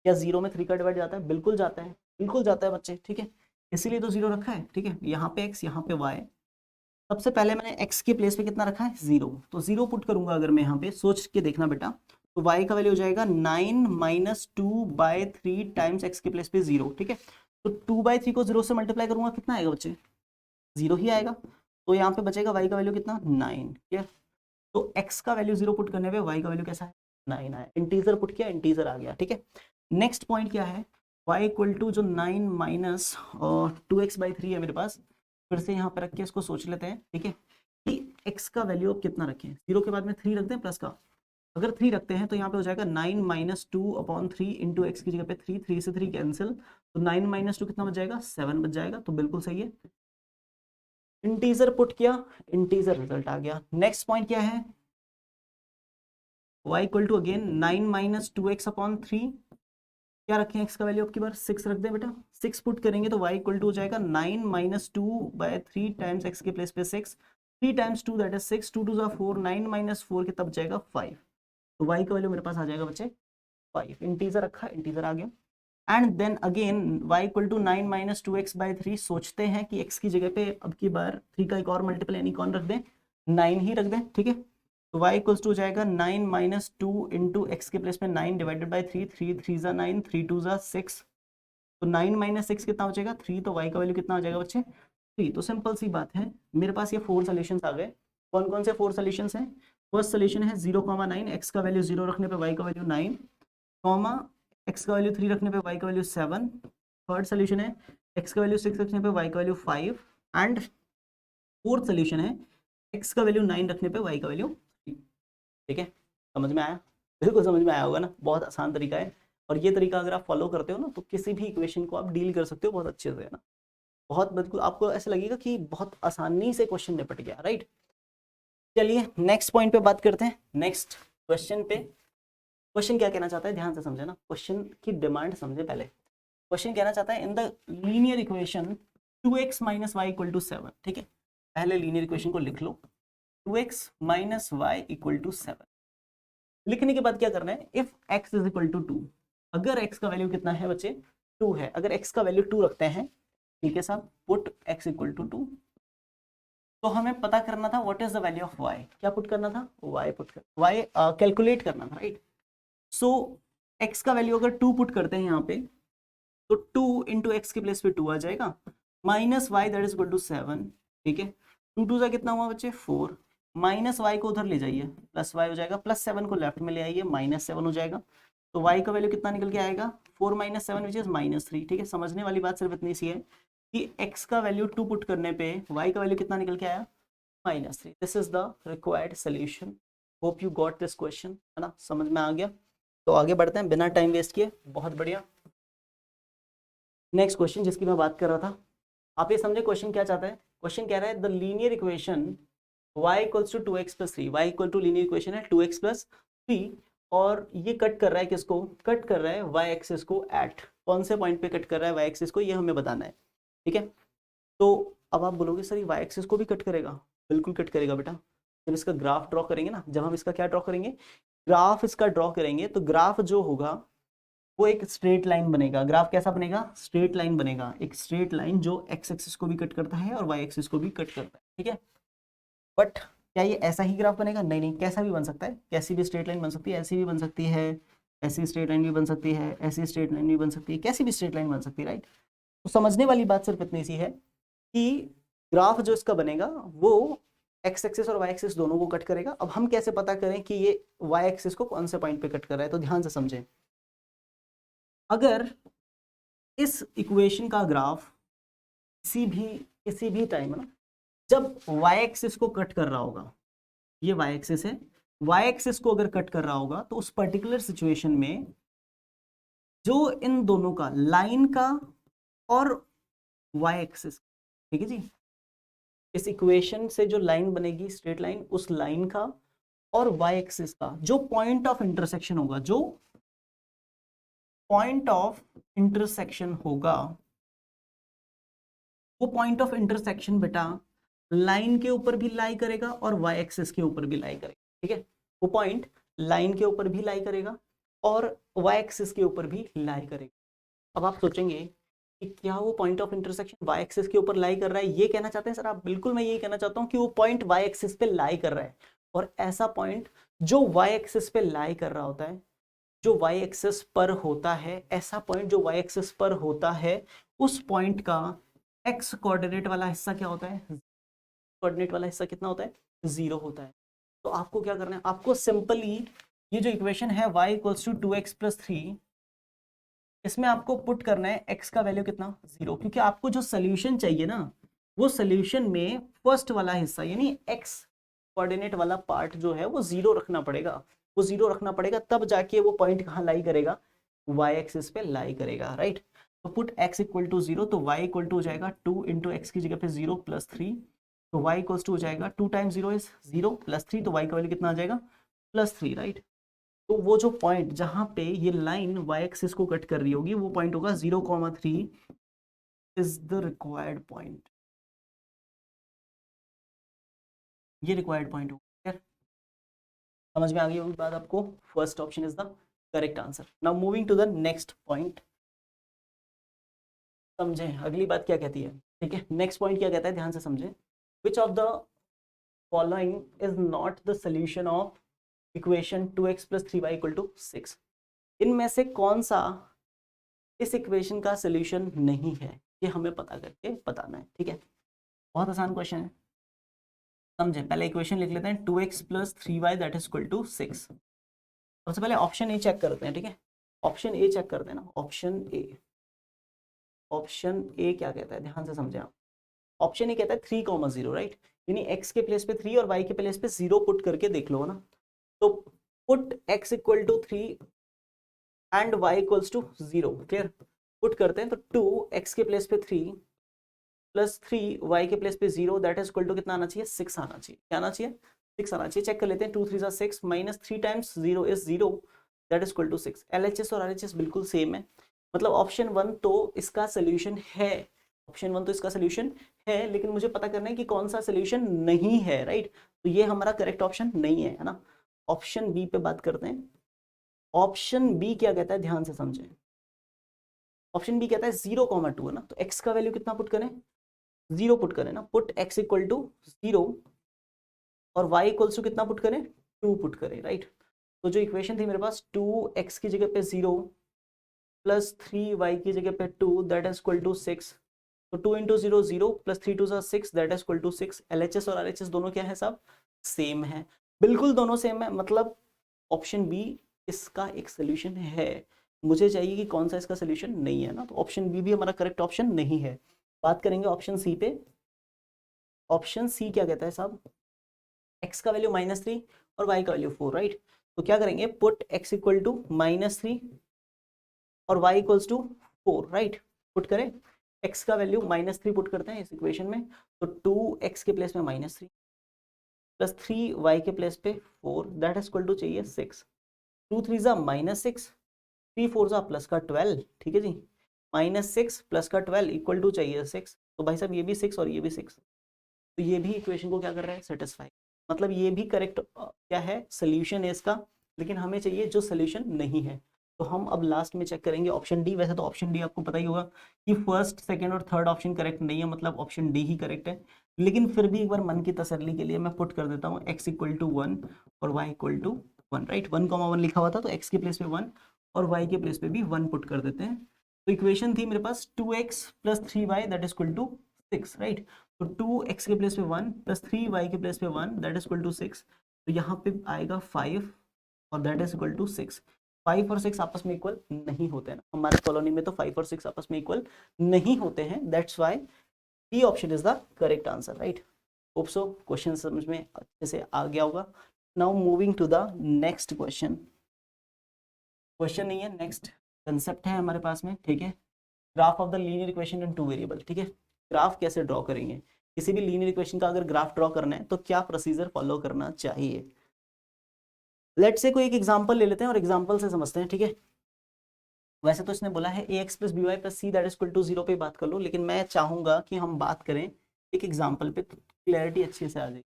क्या 0 में 3 का डिवाइड जाता है, बिल्कुल जाता है, बिल्कुल जाता है बच्चे, ठीक है, इसीलिए तो 0 रखा है, ठीक है। यहाँ पे x, यहाँ पे y। सबसे पहले मैंने x के प्लेस पे कितना रखा है 0, तो 0 पुट करूंगा अगर मैं यहाँ पे, सोच के देखना बेटा, तो y का वैल्यू हो जाएगा 9 माइनस 2/3 टाइम्स x के प्लेस पे 0, ठीक है। तो 2/3 को 0 से मल्टीप्लाई करूंगा, कितना आएगा बच्चे, 0 ही आएगा। तो यहाँ पे बचेगा y का वैल्यू कितना 9, क्लियर। तो x का वैल्यू 0 पुट करने पे y का वैल्यू कैसा है 9 आया, इंटीजर पुट किया, इंटीजर आ गया, ठीक है। नेक्स्ट पॉइंट क्या है, y इक्वल टू जो 9 माइनस 2x/3 है मेरे पास, फिर से यहाँ पे रख के इसको सोच लेते हैं, ठीक है, कि x का वैल्यू अब कितना रखें, 0 के बाद में 3 रख दें प्लस का, अगर 3 रखते हैं तो यहाँ पे हो जाएगा 9 माइनस 2/3 इंटू एक्स की जगह पे 3, 3 से 3 कैंसिल, तो 9 माइनस 2 कितना बच जाएगा 7 बच जाएगा, तो बिल्कुल सही है। इंटीजर पुट किया, इंटीजर रिजल्ट आ गया। नेक्स्ट पॉइंट क्या है, y equal to again 9 minus 2x/3, क्या रखें x का वैल्यू अब की बार 6 रख दें बेटा, 6 पुट करेंगे तो y इक्वल टू हो जाएगा 9 माइनस 2/3 टाइम्स x के प्लेस पे 6, 3 टाइम्स 2 दैट इज 6, 2 2 4, 9 माइनस 4 कितना बच जाएगा 5, तो y का वैल्यू मेरे पास आ जाएगा बच्चे 5। इंटीजर रखा, इंटीजर आ गया। And then again y equal to 9 minus 2x/3, सोचते हैं कि x की जगह पे अब की बार 3 का एक और मल्टीपल यानी कौन रख दें, 9 ही रख दें, ठीक है। तो y इक्वल्स टू हो जाएगा 9 माइनस 2 इंटू एक्स के प्लेस में 9 डिवाइडेड बाई 3, 3 3 जा 9, 3 2 जा 6, तो 9 माइनस 6 कितना हो जाएगा 3, तो y का वैल्यू कितना हो जाएगा बच्चे 3। तो सिंपल सी बात है, मेरे पास ये 4 सोल्यूशंस आ गए। कौन कौन से 4 सोल्यूशंस हैं, फर्स्ट सोल्यूशन है 0,9, एक्स का वैल्यू 0 रखने पे y का वैल्यू 9, कॉमा एक्स का वैल्यू 3 रखने पे y का वैल्यू 7। थर्ड सोल्यूशन है एक्स का वैल्यू 6 रखने पे y का वैल्यू 5, एंड फोर्थ सोल्यूशन है एक्स का वैल्यू 9 रखने पे y का वैल्यू 3। ठीक है, समझ में आया, बिल्कुल समझ में आया होगा ना, बहुत आसान तरीका है। और ये तरीका अगर आप फॉलो करते हो ना तो किसी भी इक्वेशन को आप डील कर सकते हो बहुत अच्छे से, है ना, बहुत बिल्कुल आपको ऐसा लगेगा कि बहुत आसानी से क्वेश्चन निपट गया, राइट। चलिए नेक्स्ट पॉइंट पे बात करते हैं, नेक्स्ट क्वेश्चन पे। क्वेश्चन क्या कहना चाहता है, ध्यान से समझे ना, क्वेश्चन की डिमांड समझे पहले। क्वेश्चन कहना चाहता है in the linear equation 2x minus y equal to 7, ठीक है, पहले लीनियर इक्वेशन को लिख लो, 2x minus y equal to 7। लिखने के बाद क्या करना है, if x is equal to 2, अगर x का वैल्यू कितना है बच्चे 2 है, अगर x का वैल्यू 2 रखते हैं, ठीक है साहब, पुट x इक्वल टू 2, तो हमें पता करना था what is the value of y, क्या पुट करना था y पुट कर y कैलकुलेट करना था, राइट। सो x का वैल्यू अगर 2 पुट करते हैं यहाँ पे, तो 2 इंटू एक्स के प्लेस पे 2 आ जाएगा, minus y that is equal to 7, ठीक है, 2 2 कितना हुआ बच्चे 4, माइनस वाई को उधर ले जाइए प्लस वाई हो जाएगा, प्लस 7 को लेफ्ट में ले आइए माइनस 7 हो जाएगा, तो y का वैल्यू कितना निकल के आएगा 4 माइनस 7 विच इज -3, ठीक है। समझने वाली बात सिर्फ इतनी सी है कि x का वैल्यू 2 पुट करने पे y का वैल्यू कितना निकल के आया -3। This is the required solution hope you got this question, है ना, समझ में आ गया। तो आगे बढ़ते हैं बिना टाइम वेस्ट किए। बहुत बढ़िया। नेक्स्ट क्वेश्चन जिसकी मैं बात कर रहा था, आप ये समझे क्वेश्चन क्या चाहता है। क्वेश्चन कह रहा है the linear equation y equals to 2x plus 3, y equal to linear equation है 2x प्लस 3, और ये कट कर रहा है किसको, कट कर रहा है y एक्सिस को एट कौन से पॉइंट पे कट कर रहा है y एक्सिस को, ये हमें बताना है। ठीक है, तो अब आप बोलोगे सर ये y एक्सिस को भी कट करेगा, बिल्कुल कट करेगा बेटा। जब इसका ग्राफ ड्रॉ करेंगे ना, जब हम इसका क्या ड्रॉ करेंगे, ग्राफ इसका ड्रॉ करेंगे, तो ग्राफ जो होगा वो एक स्ट्रेट लाइन बनेगा। ग्राफ कैसा बनेगा, स्ट्रेट लाइन बनेगा, एक स्ट्रेट लाइन जो x एक्सिस को भी कट करता है और y एक्सिस को भी कट करता है। ठीक है, बट क्या ये ऐसा ही ग्राफ बनेगा, नहीं नहीं, कैसा भी बन सकता है, कैसी भी स्ट्रेट लाइन बन सकती है, ऐसी भी बन सकती है, ऐसी स्ट्रेट लाइन भी बन सकती है, ऐसी स्ट्रेट लाइन भी बन सकती है, कैसी भी स्ट्रेट लाइन बन सकती है, राइट। तो समझने वाली बात सिर्फ इतनी सी है कि ग्राफ जो इसका बनेगा वो एक्स एक्सिस और वाई एक्सिस दोनों को कट करेगा। अब हम कैसे पता करें कि ये वाई एक्सिस को कौन से पॉइंट पे कट कर रहा है, तो ध्यान से समझें। अगर इस इक्वेशन का ग्राफ किसी भी टाइम ना, जब y एक्सिस को कट कर रहा होगा, ये y एक्सिस है, y एक्सिस को अगर कट कर रहा होगा, तो उस पर्टिकुलर सिचुएशन में जो इन दोनों का, लाइन का और y एक्सिस, ठीक है जी, इस इक्वेशन से जो लाइन बनेगी स्ट्रेट लाइन, उस लाइन का और y एक्सिस का जो पॉइंट ऑफ इंटरसेक्शन होगा, जो पॉइंट ऑफ इंटरसेक्शन होगा, वो पॉइंट ऑफ इंटरसेक्शन बेटा लाइन के ऊपर भी लाई करेगा और y एक्सिस के ऊपर भी लाई करेगा। ठीक है, वो पॉइंट लाइन के ऊपर भी लाई करेगा और y एक्सिस के ऊपर भी लाई करेगा। अब आप सोचेंगे कि क्या वो point of intersection y axis के ऊपर लाई कर रहा है, ये कहना चाहते हैं सर आप। बिल्कुल, मैं यही कहना चाहता हूँ कि वो पॉइंट y एक्सिस पे लाई कर रहा है, और ऐसा पॉइंट जो y एक्सिस पे लाई कर रहा होता है, जो y एक्सिस पर होता है, ऐसा पॉइंट जो y एक्सिस पर होता है, उस पॉइंट का x कोऑर्डिनेट वाला हिस्सा क्या होता है, कोऑर्डिनेट वाला हिस्सा कितना होता है, 0 होता है। तो आपको क्या करना है, आपको सिंपली ये जो इक्वेशन है y equals to 2x plus 3, इसमें आपको पुट करना है x का वैल्यू कितना, 0, क्योंकि आपको जो सोल्यूशन चाहिए ना, वो सोल्यूशन में फर्स्ट वाला हिस्सा यानी x कोऑर्डिनेट वाला पार्ट जो है वो 0 रखना पड़ेगा। वो 0 रखना पड़ेगा, तब जाके वो पॉइंट कहाँ लाई करेगा, y एक्सिस पे लाई करेगा, राइट। तो पुट x इक्वल टू 0, तो y इक्वल टू हो जाएगा 2 इंटू एक्स की जगह पे 0 प्लस 3, तो y इक्वल्स टू हो जाएगा 2 टाइम्स 0 इज 0 प्लस 3, तो y का वैल्यू कितना आ जाएगा, प्लस 3, राइट। तो वो जो पॉइंट जहां पे ये लाइन y एक्सिस को कट कर रही होगी, वो पॉइंट होगा 0,3 इज द रिक्वायर्ड पॉइंट। ये रिक्वायर्ड पॉइंट होगा। समझ में आ गई होगी बात आपको। First option is the correct answer. Now moving to the next point. समझे अगली बात क्या कहती है, ठीक है। नेक्स्ट पॉइंट क्या कहता है, ध्यान से समझे। Which of the following is not the solution of equation 2x plus 3y equal to 6। इनमें से कौन सा इस इक्वेशन का सोल्यूशन नहीं है, ये हमें पता करके बताना है। ठीक है, बहुत आसान क्वेश्चन है, समझे। पहले इक्वेशन लिख लेते हैं 2x plus 3y that is equal to 6। सबसे पहले ऑप्शन ए चेक करते हैं, ठीक है। ऑप्शन ए चेक करते हैं ना, ऑप्शन ए। ऑप्शन ए क्या कहता है, ध्यान से समझे आप। ऑप्शन ए कहता है 3,0, राइट, यानी x के प्लेस पे 3 और y के प्लेस पे 0 पुट करके देख लो ना। तो put x equal to 3 and y equals to 0, clear. Put करते हैं तो 2x के प्लेस पे 3 प्लस 3 y के प्लेस पे 0 दैट इज इक्वल टू कितना आना चाहिए, 6 आना चाहिए। क्या आना चाहिए, 6 आना चाहिए। चेक कर लेते हैं, 2 3 6 minus 3 times 0 is 0 that is equal to 6। LHS और RHS बिल्कुल सेम है, मतलब ऑप्शन 1 तो इसका सोल्यूशन है, ऑप्शन 1 तो इसका सोल्यूशन है, लेकिन मुझे पता करना है कि कौन सा सोल्यूशन नहीं है, राइट। तो ये हमारा करेक्ट ऑप्शन नहीं है ना। ऑप्शन बी पे बात करते हैं। ऑप्शन बी क्या कहता है, ध्यान से समझें। ऑप्शन बी कहता है 0,2 है ना, तो x का वैल्यू कितना पुट करें, 0 पुट करें ना। पुट x इक्वल टू 0 और y इक्वल्स टू कितना पुट करें, 2 पुट करें, राइट। तो जो इक्वेशन थी मेरे पास 2x की जगह पे 0 प्लस 3y की जगह पे 2 दैट इज इक्वल टू 6। तो 2 into 0 0 plus 3 2 6 that is equal to 6। LHS और RHS दोनों क्या है, सब सेम है, बिल्कुल दोनों सेम है, मतलब ऑप्शन बी इसका एक सोल्यूशन है। मुझे चाहिए कि कौन सा इसका सोल्यूशन नहीं है ना, तो ऑप्शन बी भी हमारा करेक्ट ऑप्शन नहीं है। बात करेंगे ऑप्शन सी पे। ऑप्शन सी क्या कहता है साहब, x का वैल्यू -3 और y का वैल्यू 4, राइट। तो क्या करेंगे, पुट x इक्वल टू -3 और y equals to 4, right. Put करें, x का वैल्यू -3 पुट करते हैं इस इक्वेशन में, तो 2x के प्लेस में -3 प्लस 3y के प्लेस पे 4, दैट इज इक्वल टू चाहिए 6। 2 3 जा -6, 3 4 जा प्लस का 12, ठीक है जी। -6 प्लस का 12 इक्वल टू चाहिए 6। तो भाई साहब ये भी 6 और ये भी 6, तो ये भी इक्वेशन को क्या कर रहा है, सेटिस्फाई। मतलब ये भी करेक्ट क्या है, सोल्यूशन है इसका, लेकिन हमें चाहिए जो सोल्यूशन नहीं है। तो हम अब लास्ट में चेक करेंगे ऑप्शन डी। वैसे तो ऑप्शन डी आपको पता ही होगा कि फर्स्ट सेकंड और थर्ड ऑप्शन करेक्ट नहीं है, मतलब ऑप्शन डी ही करेक्ट है। लेकिन फिर भी एक बार मन की तसल्ली के लिए मैं पुट कर देता हूँ x इक्वल टू 1 और y इक्वल टू 1, राइट। 1,1 लिखा हुआ था, तो x के प्लेस पे 1 और y के प्लेस पे भी 1 पुट कर देते हैं। तो इक्वेशन थी मेरे पास 2x plus 3y that is equal to 6, right. तो 2x के प्लेस पे 1 प्लस 3y के प्लेस पे 1 दैट इज इक्वल टू 6। तो यहाँ पे आएगा 5 और दैट इज इक्वल टू 6। 5 और 6 आपस में इक्वल नहीं होते हैं ना, हमारे कॉलोनी में तो 5 और 6 आपस में इक्वल नहीं होते हैं, that's why D option is the correct answer, right. Hope so question समझ में अच्छे से आ गया होगा। Now moving to the next question. Question नहीं है, नेक्स्ट कंसेप्ट है हमारे पास में, ठीक है। Graph of the linear equation in 2 variable, ठीक है। ग्राफ कैसे ड्रॉ करेंगे, किसी भी लीनियर इक्वेशन का अगर ग्राफ ड्रॉ करना है तो क्या प्रोसीजर फॉलो करना चाहिए। लेट्स से कोई एक एग्जांपल ले लेते हैं और एग्जांपल से समझते हैं, ठीक है। वैसे तो इसने बोला है ax plus B Y plus c that is equal to 0 पे बात कर लो, लेकिन मैं चाहूंगा कि हम बात करें एक एग्जांपल पे, तो क्लैरिटी अच्छे से आ जाएगी।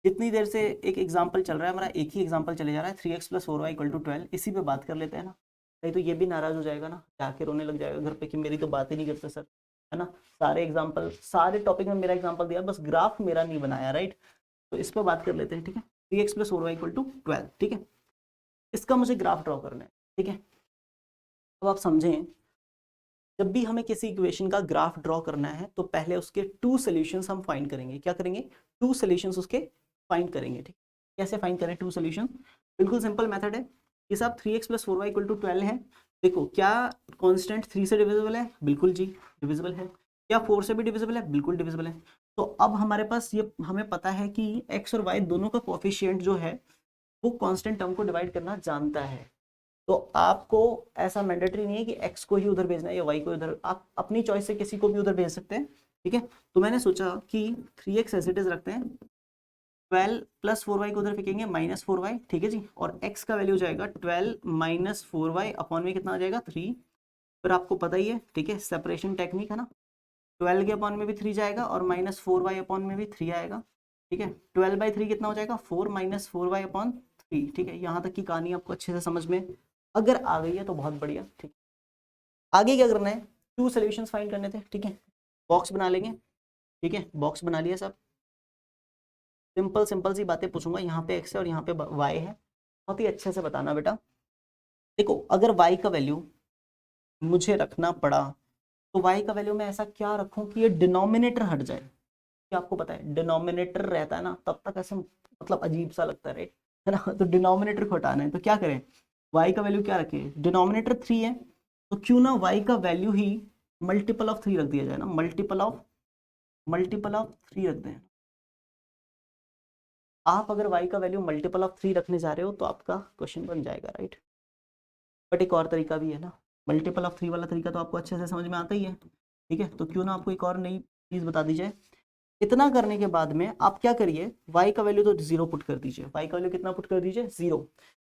जितनी देर से एक एग्जांपल चल रहा है हमारा, एक ही एग्जांपल चले जा रहा है, 3x plus 4y equal to 12, इसी पे बात कर लेते हैं ना। नहीं तो ये भी नाराज हो जाएगा ना, जाके रोने लग जाएगा घर पे कि मेरी तो बात ही नहीं करते सर, है ना। सारे एग्जाम्पल, सारे टॉपिक में मेरा एग्जाम्पल दिया, बस ग्राफ मेरा नहीं बनाया, राइट। तो इस पर बात कर लेते हैं, ठीक है। 3x plus 4y equal to 12, ठीक है। इसका मुझे ग्राफ ड्रॉ करना है, ठीक है। अब आप समझें, जब भी हमें किसी इक्वेशन का ग्राफ ड्रॉ करना है तो पहले उसके 2 सॉल्यूशंस हम फाइंड करेंगे। क्या करेंगे, 2 सॉल्यूशंस उसके फाइंड करेंगे, ठीक। कैसे फाइंड करें 2 सॉल्यूशन, बिल्कुल सिंपल मेथड है। ये सब 3x plus 4y equal to 12 है। देखो क्या कांस्टेंट 3 से डिविजिबल है, बिल्कुल जी डिविजिबल है। क्या 4 से भी डिविजिबल है, बिल्कुल डिविजिबल है। तो अब हमारे पास ये हमें पता है कि x और y दोनों का कोएफिशिएंट जो है वो कांस्टेंट टर्म को डिवाइड करना जानता है। तो आपको ऐसा मैंडेटरी नहीं है कि x को ही उधर भेजना है या y को उधर, आप अपनी चॉइस से किसी को भी उधर भेज सकते हैं, ठीक है। तो मैंने सोचा कि 3x एज इट इज रखते हैं, 12 प्लस 4y को उधर फेंकेंगे -4y, ठीक है जी। और x का वैल्यू जाएगा 12 माइनस 4y अपॉन में कितना आ जाएगा 3। फिर आपको पता ही है, ठीक है, सेपरेशन टेक्निक है ना। 12 के अपॉन में भी 3 जाएगा और -4y अपॉन में भी 3 आएगा, ठीक है। 12/3 कितना हो जाएगा 4 माइनस 4y अपॉन 3, ठीक है। यहाँ तक की कहानी आपको अच्छे से समझ में अगर आ गई है तो बहुत बढ़िया, ठीक। आगे क्या करना है, 2 सॉल्यूशंस फाइंड करने थे, ठीक है। बॉक्स बना लेंगे, ठीक है। बॉक्स बना लिया सब, सिंपल सिंपल सी बातें पूछूंगा। यहाँ पे x है और यहाँ पे y है, बहुत ही अच्छे से बताना बेटा। देखो अगर y का वैल्यू मुझे रखना पड़ा तो y का वैल्यू मैं ऐसा क्या रखूं कि ये डिनोमिनेटर हट जाए। कि आपको पता है डिनोमिनेटर रहता है ना तब तक ऐसे मतलब अजीब सा लगता है, राइट, है ना। तो डिनोमिनेटर को हटाना है तो क्या करें, y का वैल्यू क्या रखें, डिनोमिनेटर 3 है तो क्यों ना y का वैल्यू ही मल्टीपल ऑफ 3 रख दिया जाए ना, मल्टीपल ऑफ 3 रख दें। आप अगर y का वैल्यू मल्टीपल ऑफ 3 रखने जा रहे हो तो आपका क्वेश्चन बन जाएगा, राइट। बट एक और तरीका भी है ना, मल्टीपल ऑफ 3 वाला तरीका तो आपको अच्छे से समझ में आता ही है, ठीक है। तो क्यों ना आपको एक और नई चीज बता दी जाए। इतना करने के बाद में आप क्या करिए, y का वैल्यू तो 0 पुट कर दीजिए। y का वैल्यू कितना पुट कर दीजिए 0।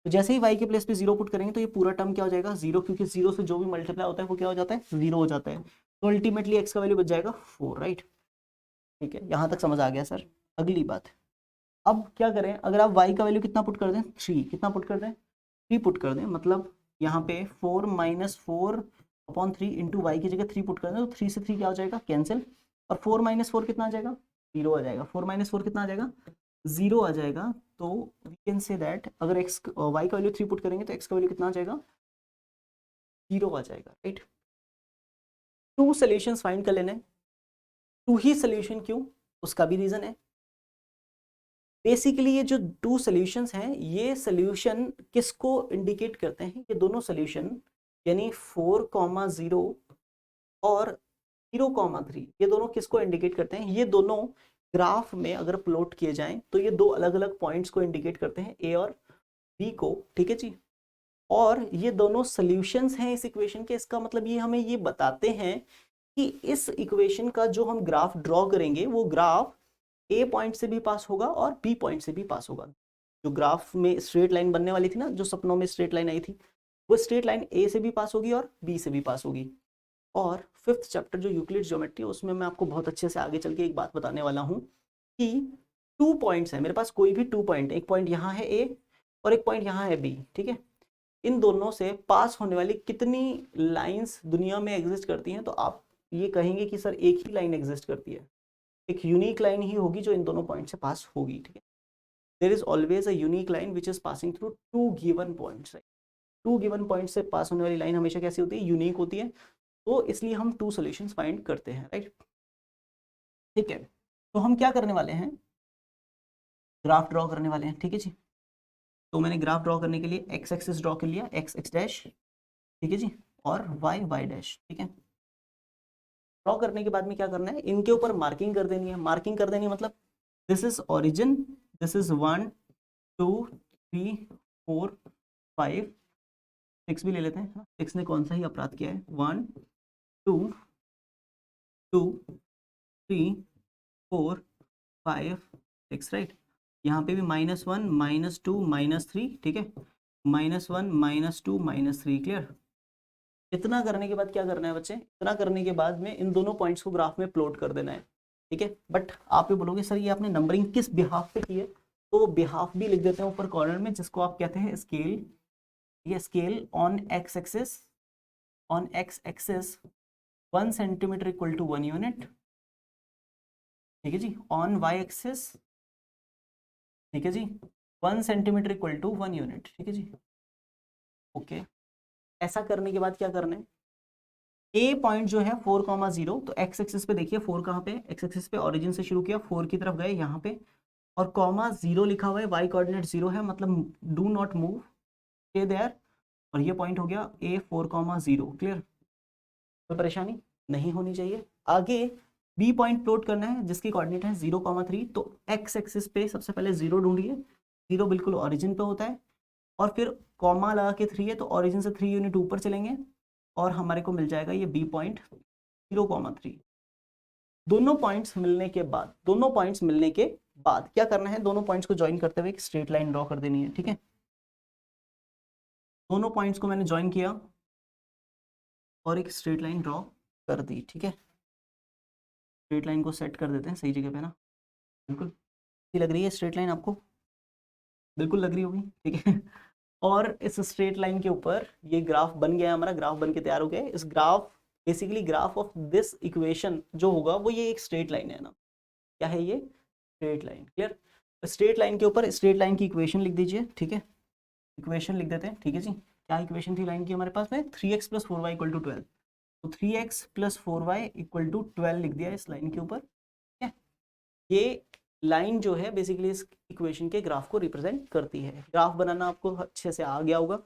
तो जैसे ही y के प्लेस पे 0 पुट करेंगे तो ये पूरा टर्म क्या हो जाएगा 0, क्योंकि 0 से जो भी मल्टीप्लाई होता है वो क्या हो जाता है 0 हो जाता है। तो अल्टीमेटली x का वैल्यू बच जाएगा 4, राइट। ठीक है, यहाँ तक समझ आ गया सर। अगली बात, अब क्या करें, अगर आप y का वैल्यू कितना पुट कर दें 3, कितना पुट कर दें 3 पुट कर दें, मतलब यहाँ पे 4 माइनस 4 अपॉन 3 इंटू वाई की जगह 3 पुट कर दें तो 3 से 3 क्या हो जाएगा कैंसिल, और 4 माइनस 4 कितना आ जाएगा 0 आ जाएगा। 4 माइनस 4 कितना आ जाएगा 0 आ जाएगा। तो वी कैन से दैट अगर x y का वैल्यू 3 पुट करेंगे तो x का वैल्यू कितना आ जाएगा 0 आ जाएगा, राइट। 2 सॉल्यूशंस फाइंड कर लेने, 2 ही सॉल्यूशन क्यों, उसका भी रीजन है। बेसिकली ये जो 2 सॉल्यूशंस हैं ये सॉल्यूशन किसको इंडिकेट करते हैं, ये दोनों सॉल्यूशन यानी 4,0 और 0,3 ये दोनों किसको इंडिकेट करते हैं, ये दोनों ग्राफ में अगर प्लॉट किए जाएं तो ये दो अलग अलग पॉइंट्स को इंडिकेट करते हैं, ए और बी को, ठीक है जी। और ये दोनों सॉल्यूशंस हैं इस इक्वेशन के। इसका मतलब ये हमें ये बताते हैं कि इस इक्वेशन का जो हम ग्राफ ड्रॉ करेंगे वो ग्राफ ए पॉइंट से भी पास होगा और बी पॉइंट से भी पास होगा। जो ग्राफ में स्ट्रेट लाइन बनने वाली थी ना, जो सपनों में स्ट्रेट लाइन आई थी, वो स्ट्रेट लाइन ए से भी पास होगी और बी से भी पास होगी। और फिफ्थ चैप्टर जो यूक्लिड ज्योमेट्री है, उसमें मैं आपको बहुत अच्छे से आगे चल के एक बात बताने वाला हूँ कि 2 पॉइंट्स है मेरे पास, कोई भी 2 पॉइंट, एक पॉइंट यहाँ है ए और एक पॉइंट यहाँ है बी, ठीक है। इन दोनों से पास होने वाली कितनी लाइंस दुनिया में एग्जिस्ट करती हैं, तो आप ये कहेंगे कि सर एक ही लाइन एग्जिस्ट करती है, एक यूनिक लाइन ही होगी जो इन दोनों पॉइंट से पास होगी, ठीक है। There is always a unique line which is passing through 2 given points. 2 given point से पास होने वाली लाइन हमेशा कैसी होती है, यूनिक होती है। तो इसलिए हम 2 सॉल्यूशंस फाइंड करते हैं, राइट। ठीक है, तो हम क्या करने वाले हैं, ग्राफ ड्रॉ करने वाले हैं, ठीक है जी। तो मैंने ग्राफ ड्रॉ करने के लिए एक्स एक्सिस ड्रॉ कर लिया, एक्स एक्स डैश, ठीक है जी, और वाई वाई डैश, ठीक है। ड्रॉ करने के बाद में क्या करना है, इनके ऊपर मार्किंग कर देनी है। मार्किंग कर देनी है मतलब this is origin, this is 1 2 3 4 5, 6 भी ले लेते हैं। 6 ने कौन सा ही अपराध किया है, 1 2 2 3 4 5 6, राइट। यहाँ पे भी -1 -2 -3, ठीक है, -1 -2 -3, क्लियर। इतना करने के बाद क्या करना है बच्चे, इतना करने के बाद में इन दोनों पॉइंट्स को ग्राफ में प्लॉट कर देना है, ठीक है। बट आप ये बोलोगे सर ये आपने नंबरिंग किस बिहाफ पे की है, तो बिहाफ भी लिख देते हैं ऊपर कॉर्नर में, जिसको आप कहते हैं स्केल। ये scale on x axis, on x axis 1 centimetre equal to 1 unit, ठीक है जी। ऑन वाई एक्सिस, ठीक है जी, 1 सेंटीमीटर इक्वल टू 1 यूनिट, ठीक है जी, ओके। ऐसा करने के बाद क्या करना है, ए पॉइंट जो है 4,0, तो एक्स एक्सिस पे देखिए 4 कहाँ पे, एक्स एक्सिस पे ओरिजिन से शुरू किया, 4 की तरफ गए यहाँ पे, और कॉमा 0 लिखा हुआ है, वाई कोऑर्डिनेट 0 है, मतलब do not move, stay there. और ये पॉइंट हो गया ए 4,0, क्लियर। कोई परेशानी नहीं होनी चाहिए। आगे बी पॉइंट प्लॉट करना है जिसकी कोऑर्डिनेट है 0,3, तो एक्स एक्सिस पे सबसे पहले 0 ढूंढिए, 0 बिल्कुल ओरिजिन पे होता है, और फिर कॉमा लगा के 3 है, तो ओरिजिन से 3 यूनिट ऊपर चलेंगे और हमारे को मिल जाएगा ये बी पॉइंट 0,3। दोनों पॉइंट्स मिलने के बाद, दोनों पॉइंट्स मिलने के बाद क्या करना है, दोनों पॉइंट्स को ज्वाइन करते हुए एक स्ट्रेट लाइन ड्रॉ कर देनी है, ठीक है। दोनों पॉइंट्स को मैंने ज्वाइन किया और एक स्ट्रेट लाइन ड्रॉ कर दी, ठीक है। स्ट्रेट लाइन को सेट कर देते हैं सही जगह पे ना, बिल्कुल लग रही है स्ट्रेट लाइन आपको, बिल्कुल लग रही होगी, ठीक है। और इस स्ट्रेट लाइन के ऊपर ये ग्राफ बन गया, हमारा ग्राफ बन के तैयार हो गया। इस graph, basically graph of this equation जो होगा वो ये एक स्ट्रेट लाइन है ना, क्या है ये, straight line, clear. Straight line के ऊपर स्ट्रेट लाइन की इक्वेशन लिख दीजिए, ठीक है, इक्वेशन लिख देते हैं, ठीक है जी। क्या इक्वेशन थी लाइन की हमारे पास में, 3x + 4y = 12, तो 3x + 4y = 12 लिख दिया इस लाइन के ऊपर, ठीक है। ये लाइन जो है बेसिकली इस इक्वेशन के ग्राफ को रिप्रेजेंट करती है। ग्राफ बनाना आपको अच्छे से आ गया होगा।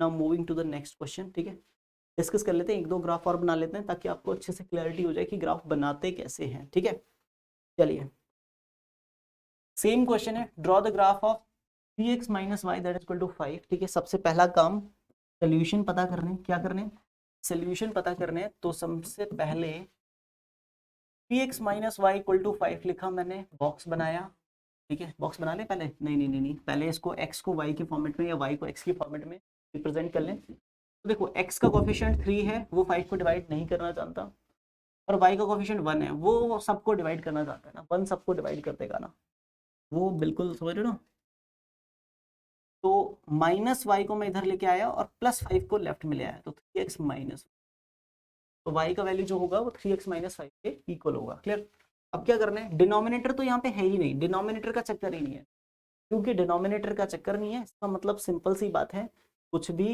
Now moving to the next question, ठीक है। डिस्कस कर लेते हैं, 1-2 ग्राफ और बना लेते हैं ताकि आपको अच्छे से क्लैरिटी हो जाए कि ग्राफ बनाते कैसे हैं, ठीक है। चलिए, सेम क्वेश्चन है, draw the graph of 3x - y = 5, ठीक है। सबसे पहला काम सोल्यूशन पता करने, क्या करने, सोल्यूशन पता करने। तो सबसे पहले 3x - y = 5 लिखा मैंने, बॉक्स बनाया, ठीक है। बॉक्स बना ले पहले, नहीं, पहले इसको x को y के फॉर्मेट में या y को x के फॉर्मेट में रिप्रेजेंट कर लें। तो देखो x का कोफिशिएंट 3 है, वो 5 को डिवाइड नहीं करना जानता, और y का कोफिशिएंट 1 है, वो सबको डिवाइड करना चाहता है ना, 1 सबको डिवाइड कर देगा ना, वो बिल्कुल समझ रहे हो ना। तो -y को मैं इधर लेके आया और +5 को लेफ्ट में ले आया, तो 3x - तो y का वैल्यू जो होगा वो 3x - 5 के इक्वल होगा, क्लियर। अब क्या करना है, डिनोमिनेटर तो यहाँ पे है ही नहीं, डिनोमिनेटर का चक्कर ही नहीं है, क्योंकि डिनोमिनेटर का चक्कर नहीं है, इसका मतलब सिंपल सी बात है, कुछ भी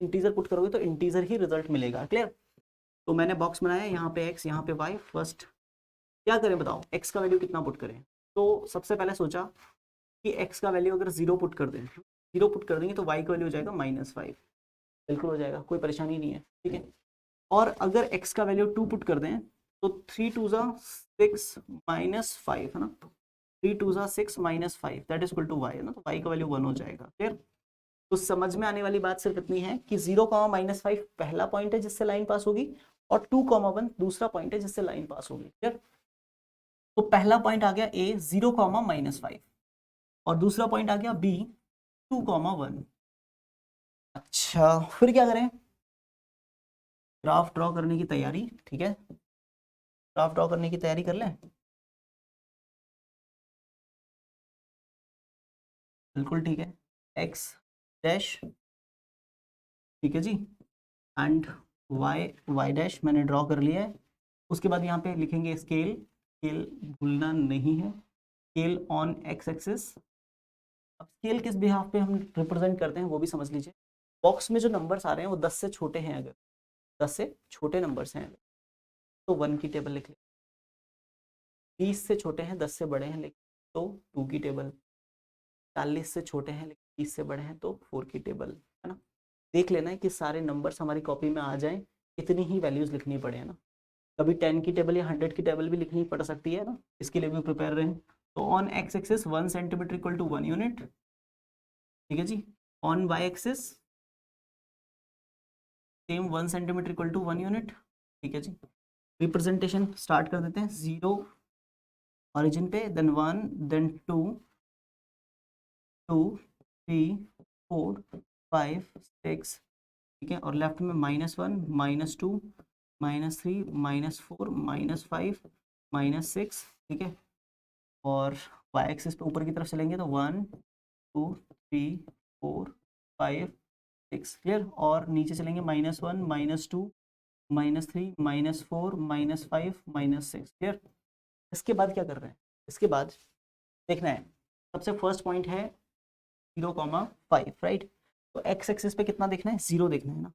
इंटीजर पुट करोगे तो इंटीजर ही रिजल्ट मिलेगा, क्लियर। तो मैंने बॉक्स बनाया, यहाँ पे x, यहाँ पे y। फर्स्ट क्या करें बताओ, x का वैल्यू कितना पुट करें। तो सबसे पहले सोचा कि x का वैल्यू अगर 0 पुट कर दें, 0 पुट कर देंगे तो y का वैल्यू हो जाएगा -5, बिल्कुल हो जाएगा, कोई परेशानी नहीं है, ठीक है। और अगर x का वैल्यू 2 पुट कर दें तो 3 2 जा 6 माइनस 5 है ना, 3 2 जा 6 minus 5 that is equal to y है ना, तो y का वैल्यू 1 हो जाएगा। क्लियर? तो समझ में आने वाली बात सिर्फ इतनी है कि 0 माइनस 5 पहला पॉइंट है जिससे लाइन पास होगी, और 2 1 दूसरा पॉइंट है जिससे लाइन पास होगी। क्लियर? तो पहला पॉइंट आ गया a 0 माइनस 5, और दूसरा पॉइंट आ गया b 2 1। अच्छा, फिर क्या करें? ग्राफ ड्रॉ करने की तैयारी। ठीक है, ग्राफ ड्रॉ करने की तैयारी कर लें। बिल्कुल ठीक है, एक्स डैश, ठीक है जी, एंड वाई डैश मैंने ड्रॉ कर लिया है। उसके बाद यहाँ पे लिखेंगे स्केल, स्केल भूलना नहीं है, स्केल ऑन एक्स एक्सिस। अब स्केल किस बिहाफ पे हम रिप्रेजेंट करते हैं वो भी समझ लीजिए। बॉक्स में जो नंबर्स आ रहे हैं वो 10 से छोटे हैं, अगर 10 से छोटे नंबर्स हैं तो 1 की टेबल लिख लें, 20 से छोटे हैं 10 से बड़े हैं लेकिन तो 2 की टेबल, 40 से छोटे हैं लेकिन 20 से बड़े हैं तो 4 की टेबल, है ना। देख लेना है कि सारे नंबर्स हमारी कॉपी में आ जाएं, इतनी ही वैल्यूज लिखनी पड़े, है ना। कभी 10 की टेबल या 100 की टेबल भी लिखनी पड़ सकती है ना, इसके लिए भी प्रिपेयर रहें। तो on x axis 1 centimetre equal to 1 unit, ठीक है जी। On Y axis same 1 centimetre equal to 1 unit, ठीक है जी। रिप्रेजेंटेशन स्टार्ट कर देते हैं, 0 ऑरिजिन पे, देन 1, देन 2 2 3 4 5 6, ठीक है, और लेफ्ट में -1 -2 -3 -4 -5 -6, ठीक है। और वाई एक्सिस पे ऊपर की तरफ चलेंगे तो 1 2 3 4 5 6, क्लियर। और नीचे चलेंगे -1 -2 -3 -4 -5 -6, क्लियर। इसके बाद क्या कर रहे हैं? इसके बाद देखना है, सबसे फर्स्ट पॉइंट है 0,5, राइट। तो एक्स एक्सिस पे कितना देखना है? 0 देखना है ना,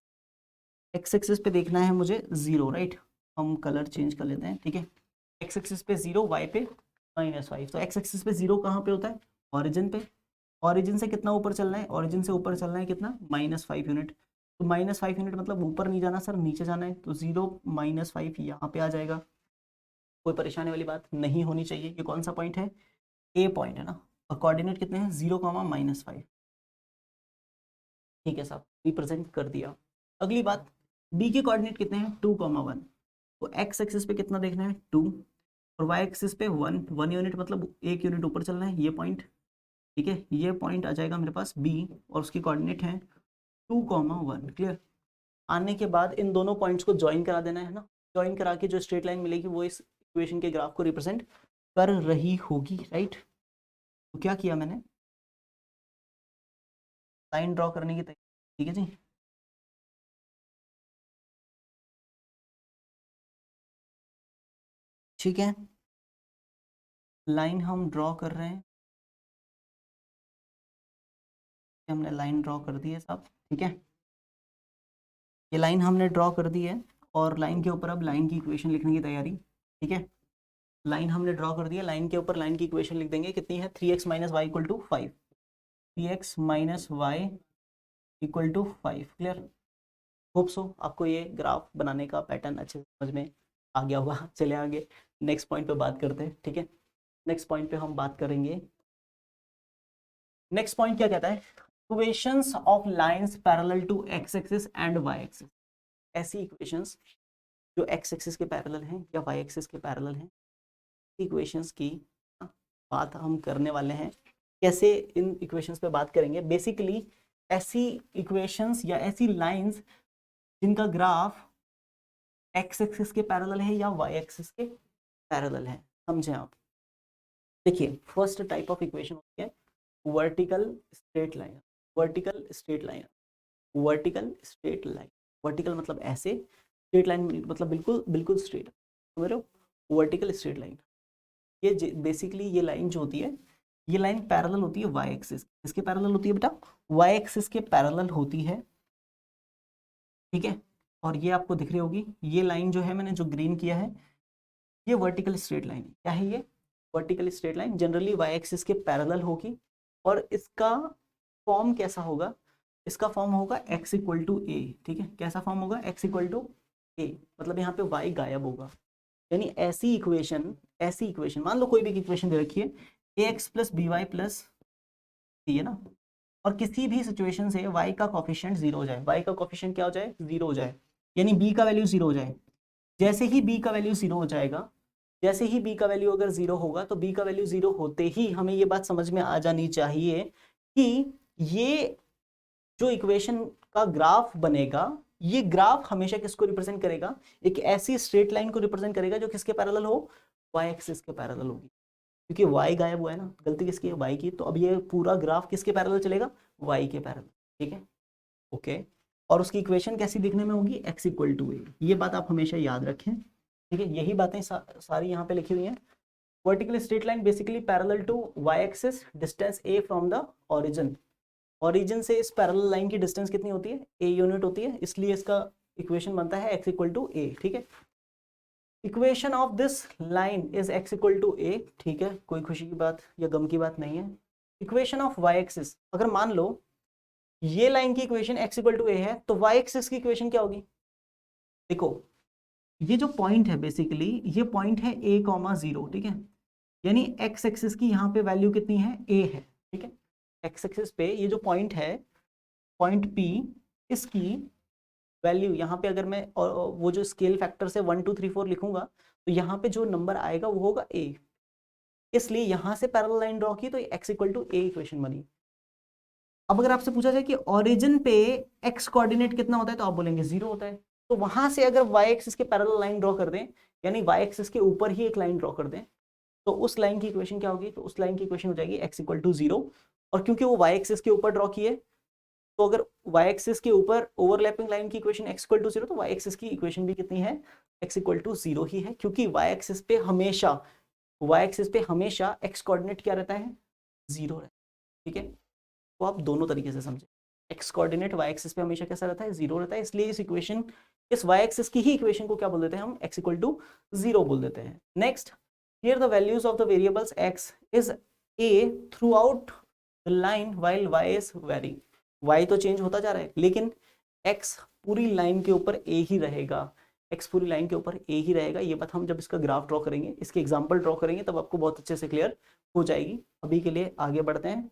एक्स एक्सिस पे देखना है मुझे 0, राइट। हम कलर चेंज कर लेते हैं, ठीक है। एक्स एक्सिस पे 0, वाई पे -5। तो एक्स एक्सिस पे 0 कहाँ पे होता है? ओरिजिन पे। ओरिजिन से कितना ऊपर चलना है? ओरिजिन से ऊपर चलना है कितना? -5 यूनिट। तो -5 यूनिट मतलब ऊपर नहीं जाना सर, नीचे जाना है, तो 0 -5 यहाँ पे आ जाएगा। कोई परेशानी वाली बात नहीं होनी चाहिए। ये कौन सा पॉइंट है? ए पॉइंट है ना। और कोऑर्डिनेट कितने हैं? 0, -5, ठीक है साहब, रिप्रेजेंट कर दिया। अगली बात, बी के कोऑर्डिनेट कितने हैं? 2, 1। तो एक्स एक्सिस पे कितना देखना है? 2, और वाई एक्सिस पे 1 यूनिट मतलब 1 यूनिट ऊपर चलना है, ये पॉइंट, ठीक है। ये पॉइंट आ जाएगा मेरे पास बी, और उसकी कोऑर्डिनेट है 2, 1, क्लियर। आने के बाद इन दोनों पॉइंट्स को ज्वाइन करा देना है ना, ज्वाइन करा के जो स्ट्रेट लाइन मिलेगी वो इस इक्वेशन के ग्राफ को रिप्रेजेंट कर रही होगी, राइट। तो क्या किया मैंने? लाइन ड्रॉ करने की तैयारी, ठीक है जी। ठीक है, लाइन हम ड्रॉ कर रहे हैं, हमने लाइन ड्रॉ कर दी है साहब, ठीक है। ये लाइन हमने ड्रॉ कर दी है, और लाइन के ऊपर अब लाइन की इक्वेशन लिखने की तैयारी, ठीक है। लाइन हमने ड्रॉ कर दी है, लाइन के ऊपर लाइन की इक्वेशन लिख देंगे, कितनी है? 3x minus y equal to 5, 3x minus y equal to 5, clear. Hope so आपको ये ग्राफ बनाने का पैटर्न अच्छे से समझ में आ गया होगा। चले आगे नेक्स्ट पॉइंट पे बात करते हैं, ठीक है। नेक्स्ट पॉइंट पे हम बात करेंगे। नेक्स्ट पॉइंट क्या कहता है? Equations of lines parallel to x axis and y axis. ऐसी इक्वेशंस जो एक्स एक्सिस के पैरेलल हैं या वाई एक्सिस के पैरेलल हैं, इक्वेशंस की बात हम करने वाले हैं। कैसे इन इक्वेशंस पे बात करेंगे? बेसिकली ऐसी इक्वेशंस या ऐसी लाइंस जिनका ग्राफ एक्स एक्सिस के पैरेलल है या वाई एक्सिस के पैरेलल है, समझे आप। देखिए, फर्स्ट टाइप ऑफ इक्वेशन होती है vertical straight line. Vertical straight line, vertical straight line, vertical मतलब ऐसे, स्ट्रेट लाइन मतलब बिल्कुल बिल्कुल स्ट्रेट, समझ रहे हो। वर्टिकल स्ट्रेट लाइन, ये बेसिकली ये लाइन जो होती है, ये लाइन पैरेलल होती है वाई एक्सिस। किसके पैरेलल होती है बेटा? वाई एक्सिस के पैरेलल होती है, ठीक है। और ये आपको दिख रही होगी, ये लाइन जो है मैंने जो ग्रीन किया है, ये वर्टिकल स्ट्रेट लाइन है। क्या है ये? Vertical straight line generally y axis के पैरेलल होगी, और इसका फॉर्म कैसा होगा? इसका फॉर्म होगा x इक्वल टू ए, ठीक है। कैसा फॉर्म होगा? x इक्वल टू ए, मतलब यहाँ पे y गायब होगा, यानी ऐसी इक्वेशन मान लो कोई भी इक्वेशन दे रखी है ax plus B Y plus C है ना, और किसी भी सिचुएशन से y का कोफिशिएंट 0 हो जाए, y का कोफिशिएंट क्या हो जाए 0 हो जाए, यानी b का वैल्यू 0 हो जाए। जैसे ही b का वैल्यू 0 हो जाएगा, जैसे ही b का वैल्यू अगर 0 होगा तो b का वैल्यू 0 होते ही हमें ये बात समझ में आ जानी चाहिए कि ये जो इक्वेशन का ग्राफ बनेगा, ये ग्राफ हमेशा किसको रिप्रेजेंट करेगा, एक ऐसी स्ट्रेट लाइन को रिप्रेजेंट करेगा जो किसके पैरेलल हो, y एक्सिस के पैरेलल होगी। क्योंकि y गायब हुआ है ना, गलती किसकी है, y की, तो अब ये पूरा ग्राफ किसके पैरेलल चलेगा, y के पैरेलल। ठीक है, ओके। और उसकी इक्वेशन कैसी दिखने में होगी, x इक्वल टू ए। ये बात आप हमेशा याद रखें। ठीक है, यही बातें सारी यहाँ पे लिखी हुई हैं। Vertical straight line basically parallel to y axis, distance a from the origin. Origin से इस पैरेलल लाइन की डिस्टेंस कितनी होती है, a यूनिट होती है, इसलिए इसका इक्वेशन बनता है x इक्वल टू a। ठीक है, equation of this line is x equal to a। ठीक है, कोई खुशी की बात या गम की बात नहीं है। इक्वेशन ऑफ y एक्सिस, अगर मान लो ये लाइन की equation x equal to a है, तो y एक्सिस की इक्वेशन क्या होगी, देखो ये जो पॉइंट है बेसिकली ये पॉइंट है a कॉमा 0। ठीक है, यानी x एक्सिस की यहाँ पे वैल्यू कितनी है, a है। ठीक है, x एक्सिस पे ये जो पॉइंट है, पॉइंट P, इसकी वैल्यू यहाँ पे अगर मैं और वो जो स्केल फैक्टर से 1 2 3 4 लिखूंगा, तो यहाँ पे जो नंबर आएगा वो होगा a। इसलिए यहाँ से पैरेलल लाइन ड्रॉ की तो x equal to a equation बनी। अब अगर आपसे पूछा जाए कि ओरिजिन पे x कोऑर्डिनेट कितना होता है, तो आप बोलेंगे 0 होता है। तो वहां से अगर y एक्सिस के पैरेलल लाइन ड्रॉ कर दें, यानी y एक्सिस के ऊपर ही एक लाइन ड्रॉ कर दें, तो उस लाइन की इक्वेशन क्या होगी, तो उस लाइन की इक्वेशन हो जाएगी x इक्वल टू 0। और क्योंकि वो y एक्सिस के ऊपर ड्रॉ किए, तो अगर y एक्सिस के ऊपर ओवरलैपिंग लाइन की इक्वेशन x इक्वल टू 0, तो y एक्सिस की इक्वेशन भी कितनी है, x इक्वल टू 0 ही है। क्योंकि y एक्सिस पे हमेशा x कोऑर्डिनेट क्या रहता है, 0 रहता है। ठीक है, तो आप दोनों तरीके से समझे, x कोऑर्डिनेट y एक्सिस पे हमेशा कैसा रहता है, 0 रहता है। इसलिए इस y एक्सिस की ही इक्वेशन को क्या बोल देते हैं हम, x इक्वल टू 0 बोल देते हैं। Next, here the values of the variables x is a throughout the line while y is varying. y तो चेंज होता जा रहा है, लेकिन x पूरी लाइन के ऊपर a ही रहेगा, x पूरी लाइन के ऊपर a ही रहेगा। ये बात हम जब इसका ग्राफ ड्रॉ करेंगे, इसके एग्जाम्पल ड्रॉ करेंगे, तब आपको बहुत अच्छे से क्लियर हो जाएगी। अभी के लिए आगे बढ़ते हैं।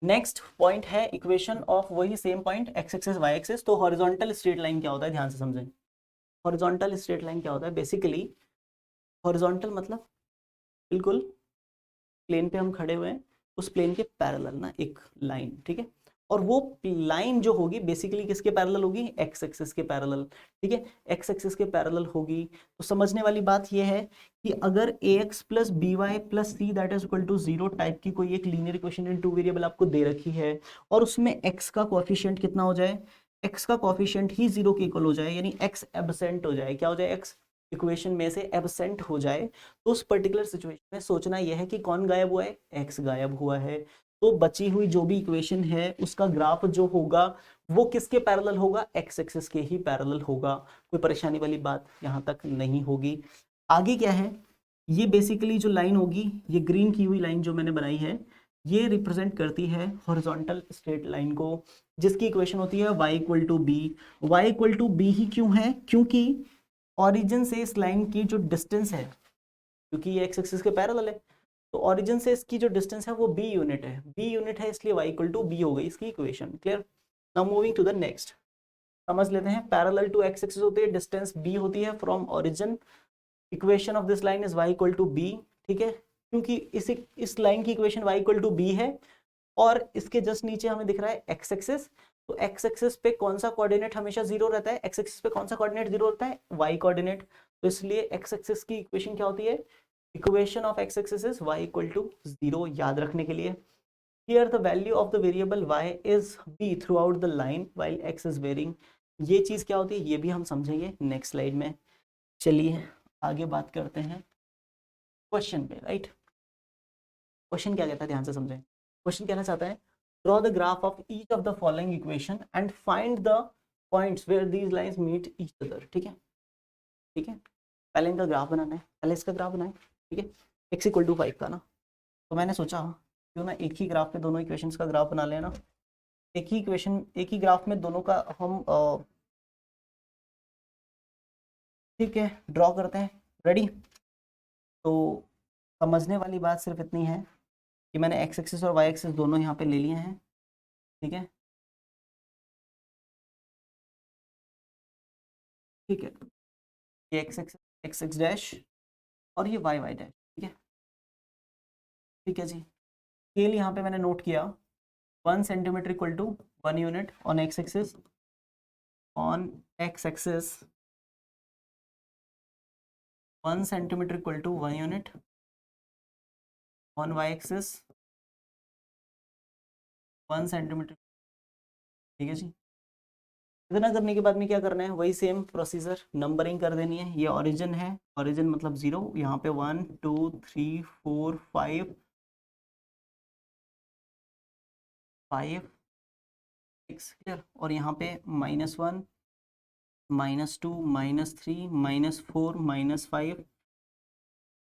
नेक्स्ट पॉइंट है इक्वेशन ऑफ वही same point x axis y axis. तो हॉरिजॉन्टल स्ट्रेट लाइन क्या होता है, ध्यान से समझें। हॉरिजॉन्टल स्ट्रेट लाइन क्या होता है, बेसिकली हॉरिजॉन्टल मतलब बिल्कुल प्लेन पे हम खड़े हुए हैं, उस प्लेन के पैरेलल ना एक लाइन। ठीक है, और वो लाइन जो होगी बेसिकली किसके पैरेलल होगी, x एक्सिस के पैरेलल। ठीक है, x एक्सिस के पैरेलल होगी। तो समझने वाली बात ये है कि अगर ax plus B Y plus c that is equal to 0 type की कोई एक linear equation in two variable आपको दे रखी है, और उसमें x का कोएफिशिएंट कितना हो जाए, x का कोएफिशिएंट ही 0 के इक्वल हो जाए, यानी x एब्सेंट हो जाए। क्या हो जाए, x इक्वेशन में से एब्सेंट हो जाए, तो उस पर्टिकुलर सिचुएशन में सोचना यह है कि कौन गायब हुआ है, x गायब हुआ है। तो बची हुई जो भी इक्वेशन है उसका ग्राफ जो होगा वो किसके पैरेलल होगा, x एक्सिस के ही पैरेलल होगा। कोई परेशानी वाली बात यहाँ तक नहीं होगी। आगे क्या है, ये बेसिकली जो लाइन होगी, ये ग्रीन की हुई लाइन जो मैंने बनाई है, ये रिप्रेजेंट करती है हॉरिजॉन्टल स्ट्रेट लाइन को, जिसकी इक्वेशन होती है y equal to B. y equal to B ही क्यों है, क्योंकि ओरिजिन से इस लाइन की जो डिस्टेंस है, क्योंकि ये x एक्सिस के पैरेलल है, तो ओरिजिन से इसकी जो डिस्टेंस है वो b यूनिट है, b यूनिट है, इसलिए y इक्वल टू बी हो गई इसकी इक्वेशन। Clear. Now moving to the next, समझ लेते हैं। पैरेलल टू x एक्सिस होती है, डिस्टेंस b होती है from origin. Equation of this line is y equal to b। ठीक है, क्योंकि इस लाइन की equation y equal to b है, और इसके जस्ट नीचे हमें दिख रहा है x एक्सिस। तो x एक्सिस पे कौन सा कोऑर्डिनेट हमेशा 0 रहता है, x एक्सिस पे कौन सा कोऑर्डिनेट 0 रहता है, y कोऑर्डिनेट। तो इसलिए x एक्सिस की इक्वेशन क्या होती है, equation of x axis is y equal to 0। याद रखने के लिए, here the value of the variable y is b throughout the line while x is varying. ये चीज क्या होती है, ये भी हम समझेंगे नेक्स्ट स्लाइड में। चलिए आगे बात करते हैं क्वेश्चन पे। राइट, क्वेश्चन क्या कहता है, ध्यान से समझें। क्वेश्चन कहना चाहता है, draw the graph of each of the following equation and find the points where these lines meet each other. ठीक है, ठीक है, पहले इनका ग्राफ बनाना है, पहले इसका ग्राफ बनाए। ठीक है, x इक्वल टू 5 का ना, तो मैंने सोचा क्यों ना एक ही ग्राफ पे दोनों इक्वेशंस का ग्राफ बना लेना। एक ही इक्वेशन, एक ही ग्राफ में दोनों का हम ठीक है, ड्रॉ करते हैं। रेडी? तो समझने वाली बात सिर्फ इतनी है कि मैंने एक्स एक्सिस और वाई एक्सिस दोनों यहाँ पे ले लिए हैं। ठीक है, ठीक है, ये एक्स एक्स डैश और ये वाई वाई डैश। ठीक है, ठीक है जी। स्केल यहाँ पे मैंने नोट किया, 1 centimetre equal to 1 unit on x axis, on x axis 1 centimetre equal to 1 unit, on Y axis 1 centimetre. ठीक है जी। इतना करने के बाद में क्या करना है, वही सेम प्रोसीजर, नंबरिंग कर देनी है। ये ओरिजिन है, ओरिजिन मतलब 0, यहाँ पे 1 2 3 4 5 5 6, क्लियर। और यहाँ पे -1 -2 -3 -4 -5,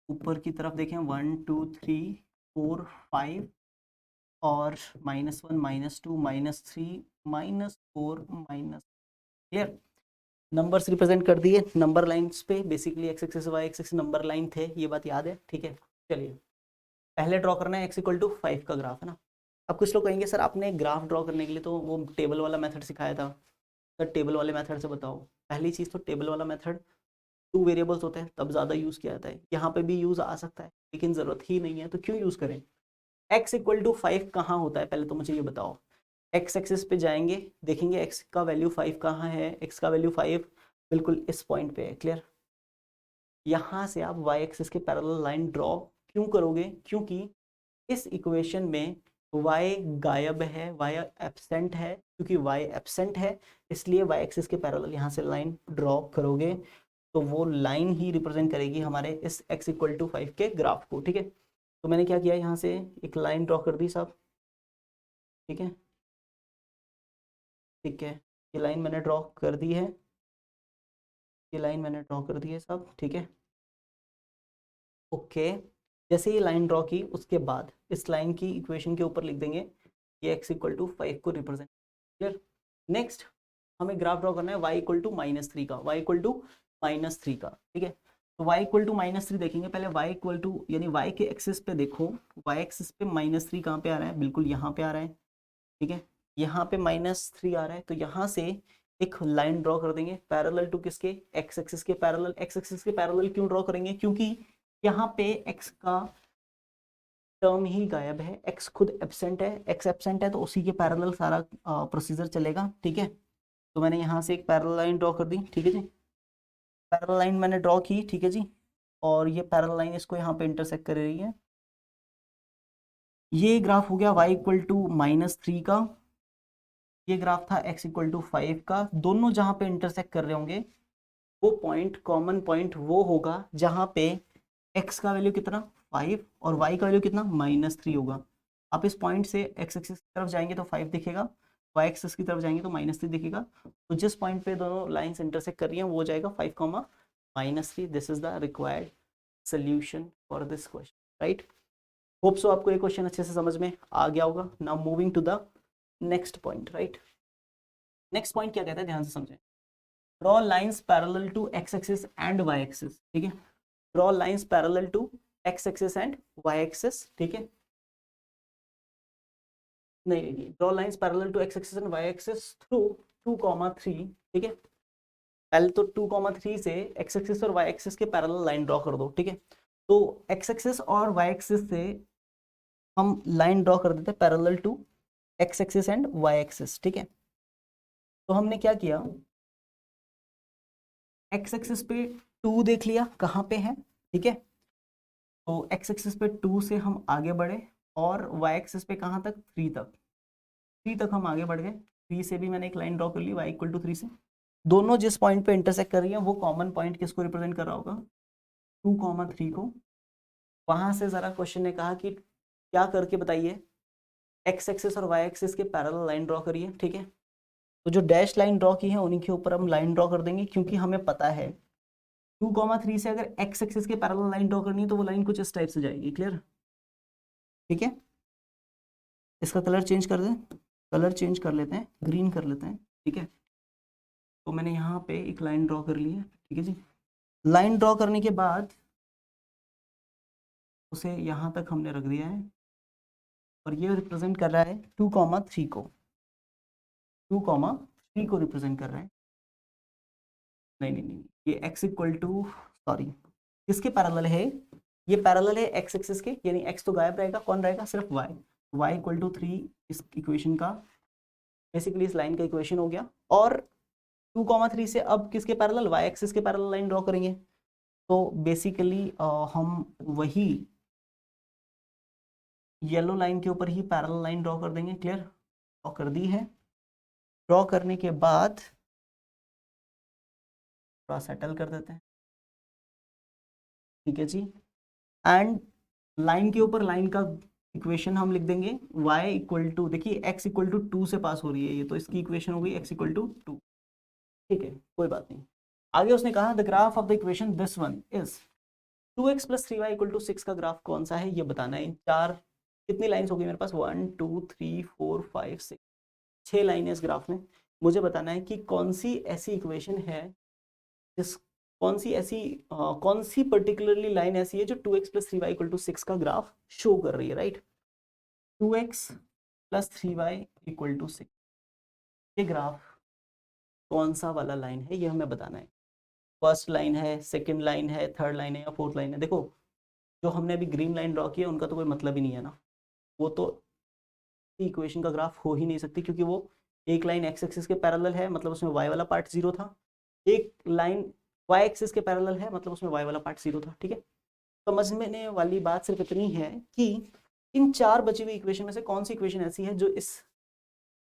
ऊपर की तरफ देखें 1 2 3 4 5 और -1 -2 -3 -4 क्लियर। नंबर्स रिप्रेजेंट कर दिए नंबर लाइंस पे, basically x axis y axis number line थे, ये बात याद है। ठीक है, चलिए पहले ड्रॉ करना है x इक्वल टू 5 का ग्राफ, है ना। अब कुछ लोग कहेंगे सर आपने ग्राफ ड्रॉ करने के लिए तो वो टेबल वाला मेथड सिखाया था, सर टेबल वाले मेथड से बताओ। पहली चीज़ तो टेबल वाला मेथड 2 वेरिएबल्स होते हैं तब ज़्यादा यूज़ किया जाता है, यहाँ पे भी यूज़ आ सकता है लेकिन ज़रूरत ही नहीं है, तो क्यों यूज़ करें। x इक्वल टू 5 कहाँ होता है पहले तो मुझे ये बताओ। x एक्सिस पे जाएंगे, देखेंगे x का वैल्यू 5 कहाँ है, x का वैल्यू 5 बिल्कुल इस पॉइंट पे है, क्लियर। यहाँ से आप y एक्सिस के पैरेलल लाइन ड्रॉ क्यों करोगे, क्योंकि इस इक्वेशन में y गायब है, y एब्सेंट है, क्योंकि y एब्सेंट है इसलिए y एक्सिस के पैरेलल यहाँ से लाइन ड्रॉ करोगे तो वो लाइन ही रिप्रेजेंट करेगी हमारे इस x इक्वल टू 5 के ग्राफ को। ठीक है, तो मैंने क्या किया, यहाँ से एक लाइन ड्रॉ कर दी साहब। ठीक है, ठीक है, ये लाइन मैंने ड्रॉ कर दी है, ये लाइन मैंने ड्रॉ कर दी है साहब। ठीक है, ओके। जैसे ये लाइन ड्रॉ की उसके बाद इस लाइन की इक्वेशन के ऊपर लिख देंगे ये x इक्वल टू 5 को रिप्रेजेंट, क्लियर। नेक्स्ट हमें ग्राफ ड्रॉ करना है y इक्वल टू -3 का, y इक्वल टू -3 का। ठीक है, तो y इक्वल टू -3 देखेंगे पहले, y इक्वल टू यानी y के एक्सिस पे देखो, y एक्सिस पे -3 कहाँ पे आ रहा है, बिल्कुल यहाँ पे आ रहा है। ठीक है, यहाँ पे -3 आ रहा है तो यहाँ से एक लाइन ड्रॉ कर देंगे पैरेलल टू किसके, x एक्सिस के पैरेलल। x एक्सिस के पैरेलल क्यों ड्रॉ करेंगे, क्योंकि यहाँ पे x का टर्म ही गायब है, x खुद एब्सेंट है, x एब्सेंट है तो उसी के पैरेलल सारा प्रोसीजर चलेगा। ठीक है, तो मैंने यहाँ से एक पैरेलल लाइन ड्रॉ कर दी। ठीक है जी, पैरेलल लाइन मैंने ड्रॉ की। ठीक है जी, और ये पैरेलल लाइन इसको यहाँ पे इंटरसेक्ट कर रही है। ये ग्राफ हो गया y इक्वल टू -3 का, ये ग्राफ था x इक्वल टू 5 का। दोनों जहाँ पे इंटरसेक्ट कर रहे होंगे वो पॉइंट, कॉमन पॉइंट वो होगा जहाँ पे x का वैल्यू कितना 5 और y का वैल्यू कितना -3 होगा। आप इस पॉइंट से x एक्सिस की तरफ जाएंगे तो 5 दिखेगा, y एक्सिस की तरफ जाएंगे तो -3 दिखेगा। तो जिस पॉइंट पे दोनों लाइंस इंटरसेक्ट कर रही हैं वो हो जाएगा 5, -3। This is the required solution for this question, right. Hope so आपको ये क्वेश्चन अच्छे से समझ में आ गया होगा। Now moving to the next point, right. Next point क्या कहता है, ध्यान से समझें। Draw lines parallel to x axis and y axis. ठीक है, draw lines parallel to x axis and y axis. ठीक है, नहीं, draw lines parallel to x axis and y axis through 2,3। ठीक है, पहले तो 2,3 से x एक्सिस और y एक्सिस के पैरेलल लाइन ड्रॉ कर दो। ठीक है, तो x एक्सिस और y एक्सिस से हम लाइन ड्रॉ कर देते हैं parallel to x axis and y axis. ठीक है, तो हमने क्या किया, x एक्सिस पे 2 देख लिया कहाँ पे है। ठीक है, तो x एक्सिस पे 2 से हम आगे बढ़े और y एक्सिस पे कहाँ तक, 3 तक। 3 तक हम आगे बढ़ गए, 3 से भी मैंने एक लाइन ड्रॉ कर ली y इक्वल टू 3 से। दोनों जिस पॉइंट पे इंटरसेक्ट कर रही हैं वो कॉमन पॉइंट किसको रिप्रेजेंट कर रहा होगा, 2,3 को। वहां से जरा क्वेश्चन ने कहा कि क्या करके बताइए, x एक्सिस और y एक्सिस के पैरेलल लाइन ड्रॉ करिए। ठीक है, तो जो डैश लाइन ड्रॉ की है उन्हीं के ऊपर हम लाइन ड्रॉ कर देंगे, क्योंकि हमें पता है 2,3 से अगर x एक्सिस के पैरेलल लाइन ड्रॉ करनी है तो वो लाइन कुछ इस टाइप से जाएगी, क्लियर। ठीक है, इसका कलर चेंज कर दें, कलर चेंज कर लेते हैं, ग्रीन कर लेते हैं। ठीक है, तो मैंने यहाँ पे एक लाइन ड्रॉ कर ली है। ठीक है जी, लाइन ड्रॉ करने के बाद उसे यहाँ तक हमने रख दिया है और ये रिप्रेजेंट कर रहा है 2,3 को, 2,3 को रिप्रेजेंट कर रहा है। नहीं, ये x इक्वल टू, सॉरी, किसके पैरेलल है? ये पैरेलल है x एक्सिस के, यानी x तो गायब रहेगा, कौन रहेगा? सिर्फ y इक्वल टू 3 इस इक्वेशन का, बेसिकली इस लाइन का इक्वेशन हो गया। और 2,3 से अब किसके पैरेलल? y एक्सिस के पैरेलल लाइन ड्रॉ करेंगे। तो बेसिकली हम वही येलो लाइन के ऊपर ही पैरेलल लाइन ड्रॉ कर देंगे। क्लियर? ड्रॉ कर दी है। ड्रॉ करने के बाद थोड़ा सेटल कर देते हैं, ठीक है जी। एंड लाइन के ऊपर लाइन का इक्वेशन हम लिख देंगे y इक्वल टू, देखिए x इक्वल टू 2 से पास हो रही है ये, तो इसकी इक्वेशन हो गई x इक्वल टू 2। ठीक है, कोई बात नहीं। आगे उसने कहा the graph of the equation this one is 2x plus 3y equal to 6 का ग्राफ कौन सा है ये बताना है। इन चार, कितनी लाइन्स हो गई मेरे पास? 1 2 3 4 5 6, 6 लाइन है इस ग्राफ में। मुझे बताना है कि कौन सी ऐसी इक्वेशन है जिस, कौन सी पर्टिकुलरली लाइन ऐसी है जो 2x plus 3y equal to 6 का ग्राफ शो कर रही है, right? 2x plus 3y equal to 6, ये ग्राफ कौन सा वाला लाइन है ये हमें बताना है। फर्स्ट लाइन है, सेकंड लाइन है, थर्ड लाइन है या फोर्थ लाइन है? देखो, जो हमने अभी ग्रीन लाइन ड्रॉ की है उनका तो कोई मतलब ही नहीं है ना, वो तो इक्वेशन का ग्राफ हो ही नहीं सकती, क्योंकि वो एक लाइन एक्स एक्सिस के पैरेलल है, मतलब उसमें y वाला पार्ट 0 था। एक लाइन y एक्सिस के पैरेलल है, मतलब उसमें y वाला पार्ट 0 था। ठीक है, समझने वाली बात सिर्फ इतनी है कि इन चार बची हुई इक्वेशन में से कौन सी इक्वेशन ऐसी है जो इस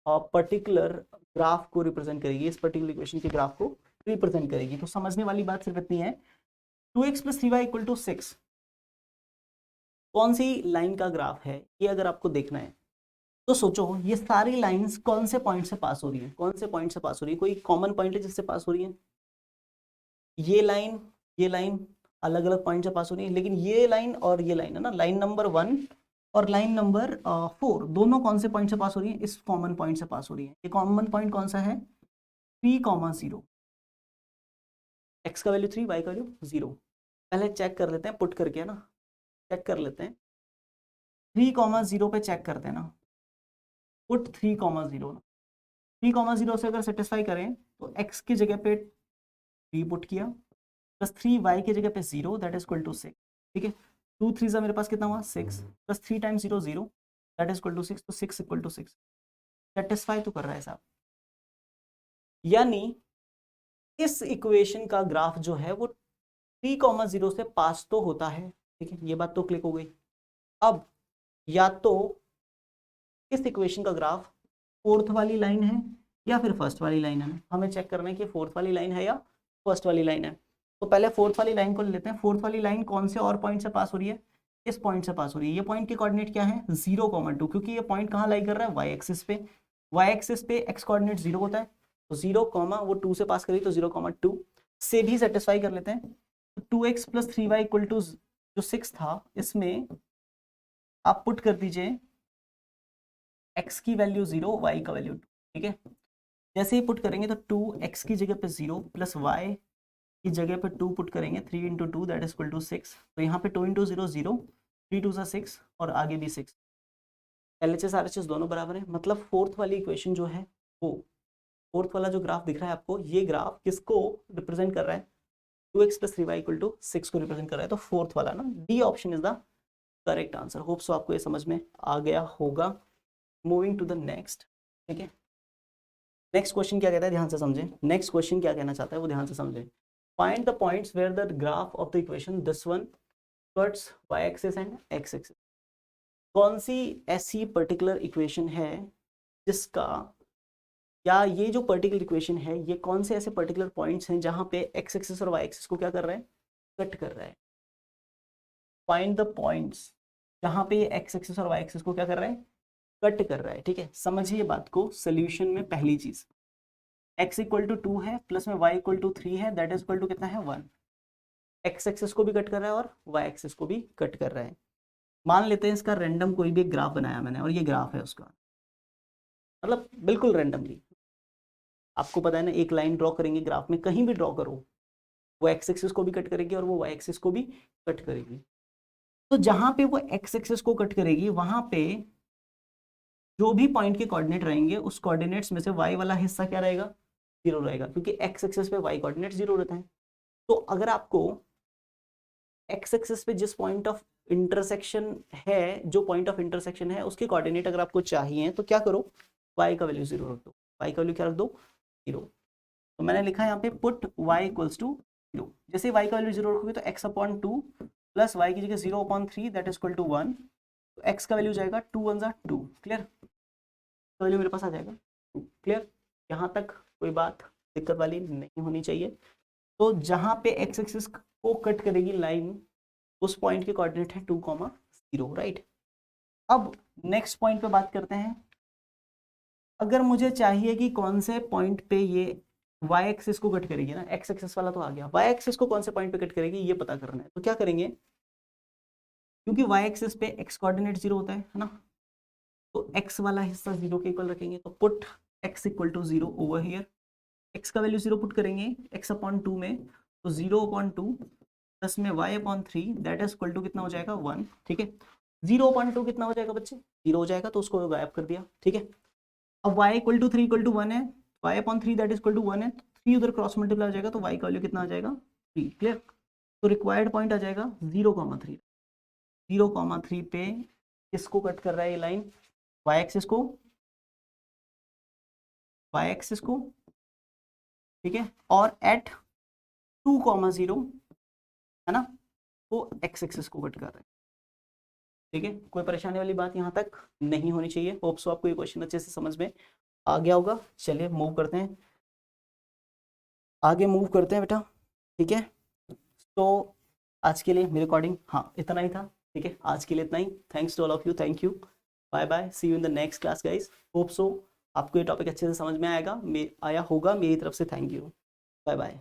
पर्टिकुलर ग्राफ को रिप्रेजेंट करेगी, इस पर्टिकुलर इक्वेशन के ग्राफ को रिप्रेजेंट करेगी। तो समझने वाली बात सिर्फ इतनी है, 2x plus 3y equal to 6 कौन सी लाइन का ग्राफ है ये अगर आपको देखना है तो सोचो ये सारी लाइंस कौन से पॉइंट से पास हो रही है, कौन से पॉइंट से पास हो रही है? कोई कॉमन पॉइंट है जिससे पास हो रही है? ये लाइन अलग अलग पॉइंट से पास हो रही है, लेकिन ये लाइन और ये लाइन है ना, लाइन नंबर 1 और लाइन नंबर 4 दोनों कौन से पॉइंट से पास हो रही है? इस कॉमन पॉइंट से पास हो रही है। ये कॉमन पॉइंट कौन सा है? 3,0, x का वैल्यू 3, y का वैल्यू 0। पहले चेक कर लेते हैं पुट करके, है ना, चेक कर लेते हैं। 3,0 पे चेक करते हैं ना, पुट 3,0 ना, 3,0 से अगर सेटिस्फाई करें तो x की जगह पे 3 पुट किया प्लस 3y की जगह पे 0, दैट इज इक्वल टू 6। ठीक है, 2 3 सा मेरे पास कितना हुआ? 6 plus 3 times 0 0, that is equal to 6, तो 6 इक्वल टू 6 सेटिस्फाई तो कर रहा है साहब। यानी इस इक्वेशन का ग्राफ जो है वो 3,0 से पास तो होता है। ठीक है, ये बात तो क्लिक हो गई। अब या तो इस इक्वेशन का ग्राफ फोर्थ वाली लाइन है या फिर फर्स्ट वाली लाइन है। हमें चेक करना है कि फोर्थ वाली लाइन है या फर्स्ट वाली लाइन है। तो पहले फोर्थ वाली लाइन को लेते हैं। फोर्थ वाली लाइन कौन से और पॉइंट से पास हो रही है? इस पॉइंट से पास हो रही है। ये पॉइंट के कोऑर्डिनेट क्या है? 0,2, क्योंकि ये पॉइंट कहाँ लाई कर रहा है? वाई एक्सिस पे। वाई एक्सिस पे एक्स कोऑर्डिनेट 0 होता है, तो 0, वो 2 से पास करी तो 0,2 से भी सेटिस्फाई कर लेते हैं। तो 2x plus 3y equal to जो 6 था, इसमें आप पुट कर दीजिए x की वैल्यू 0, y का वैल्यू 2। ठीक है, जैसे ही पुट करेंगे तो 2x की जगह पे 0 प्लस y की जगह पे 2 पुट करेंगे, 3 into 2 that is equal to 6। तो यहाँ पे 2 इंटू 0 0, 3 2 6 और आगे भी 6। LHS RHS दोनों बराबर है, मतलब फोर्थ वाली इक्वेशन जो है वो, फोर्थ वाला जो ग्राफ दिख रहा है आपको, ये ग्राफ किसको रिप्रेजेंट कर रहा है? 2x plus 3y equal to 6 को रिप्रेजेंट कर रहा है। तो फोर्थ वाला ना, D option is the correct answer. Hope so आपको ये समझ में आ गया होगा। Moving to the next. ठीक है, नेक्स्ट क्वेश्चन क्या कहता है, ध्यान से समझें। नेक्स्ट क्वेश्चन क्या कहना चाहता है वो ध्यान से समझें। Find the points where the graph of the equation this one cuts y axis and x axis. कौन सी ऐसी पर्टिकुलर इक्वेशन है जिसका, या ये जो पर्टिकुलर इक्वेशन है ये कौन से ऐसे पर्टिकुलर पॉइंट्स हैं जहां पे x एक्सिस और y एक्सिस को क्या कर रहा है? कट कर रहा है। फाइंड द पॉइंट्स जहां पे ये x एक्सिस और y एक्सिस को क्या कर रहा है? कट कर रहा है। ठीक है, समझिए बात को। सोल्यूशन में पहली चीज, x इक्वल टू 2 है प्लस में y इक्वल टू 3 है, दैट इज इक्वल टू कितना है? 1। x एक्सिस को भी कट कर रहा है और y एक्सिस को भी कट कर रहा है। मान लेते हैं इसका रैंडम कोई भी एक ग्राफ बनाया मैंने और ये ग्राफ है उसका, मतलब बिल्कुल रैंडमली। आपको पता है ना, एक लाइन ड्रॉ करेंगे ग्राफ में, कहीं भी ड्रॉ करो, वो एक्स एक्सिस को भी कट करेगी और वो वाई एक्सिस को भी कट करेगी। तो जहां पे वो एक्स एक्सिस को कट करेगी वहां पे जो भी पॉइंट के कोऑर्डिनेट रहेंगे उस कोऑर्डिनेट्स में से वाई वाला हिस्सा क्या रहेगा, जीरो रहेगा, क्योंकि एक्स एक्सिस पे वाई कोऑर्डिनेट जीरो रहते हैं। तो अगर आपको एक्स एक्सिस पे जिस पॉइंट ऑफ इंटरसेक्शन है, जो पॉइंट ऑफ इंटरसेक्शन है उसके कोऑर्डिनेट अगर आपको चाहिए तो क्या करो, वाई का वैल्यू जीरो रख दो। वाई का वैल्यू क्या रख दो, जीरो। तो मैंने लिखा है यहाँ पे put y equals to zero. जैसे वाई का वैल्यू जीरो रखोगे तो x upon two plus y की जगह zero upon three that is equal to one. तो एक्स का वैल्यू जाएगा टू वन जा टू, क्लियर। तो वैल्यू मेरे पास आ जाएगा टू, क्लियर। यहाँ तक कोई बात दिक्कत वाली नहीं होनी चाहिए। तो जहाँ पे एक्स एक्सिस को कट करेगी लाइन उस पॉइंट के कोऑर्डिनेट है 2,0, राइट। अब नेक्स्ट पॉइंट पे बात करते हैं। अगर मुझे चाहिए कि कौन से पॉइंट पे ये वाई एक्सिस को कट करेगी ना, एक्स एक्सिस वाला तो आ गया, वाई एक्सिस को कौन से पॉइंट पे कट करेगी ये पता करना है। तो क्या करेंगे, क्योंकि वाई एक्सिस पे एक्स कोऑर्डिनेट जीरो होता है ना, तो एक्स वाला हिस्सा जीरो के इक्वल रखेंगे। तो put x equal to zero over here. X का वैल्यू जीरो पुट करेंगे एक्स अपॉन टू में, तो जीरो अपॉन टू प्लस में y upon three that is equal to कितना हो जाएगा, वन, ठीक है। जीरो अपॉन टू कितना हो जाएगा बच्चे, जीरो हो जाएगा, तो उसको गायब कर दिया, ठीक है। अब y equal to three equal to one है, y upon three that is equal to one है, तो थ्री उधर क्रॉस मल्टीप्लाई हो जाएगा, तो y का वैल्यू कितना आ जाएगा, थ्री, क्लियर। तो रिक्वायर्ड पॉइंट आ जाएगा 0,3। 0,3 पे किसको कट कर रहा है ये लाइन, y एक्सिस को, y एक्सिस को, ठीक है। और एट 2,0 है ना, वो x एक्सिस को कट कर रहा है, ठीक है। कोई परेशानी वाली बात यहाँ तक नहीं होनी चाहिए। होप सो आपको ये क्वेश्चन अच्छे से समझ में आ गया होगा। चलिए मूव करते हैं, आगे मूव करते हैं बेटा, ठीक है। तो आज के लिए मेरे अकॉर्डिंग हाँ इतना ही था, ठीक है। आज के लिए इतना ही। Thanks to all of you, thank you, bye bye, see you in the next class guys. Hope so आपको ये टॉपिक अच्छे से समझ में आया होगा, मेरी तरफ से थैंक यू, बाय बाय।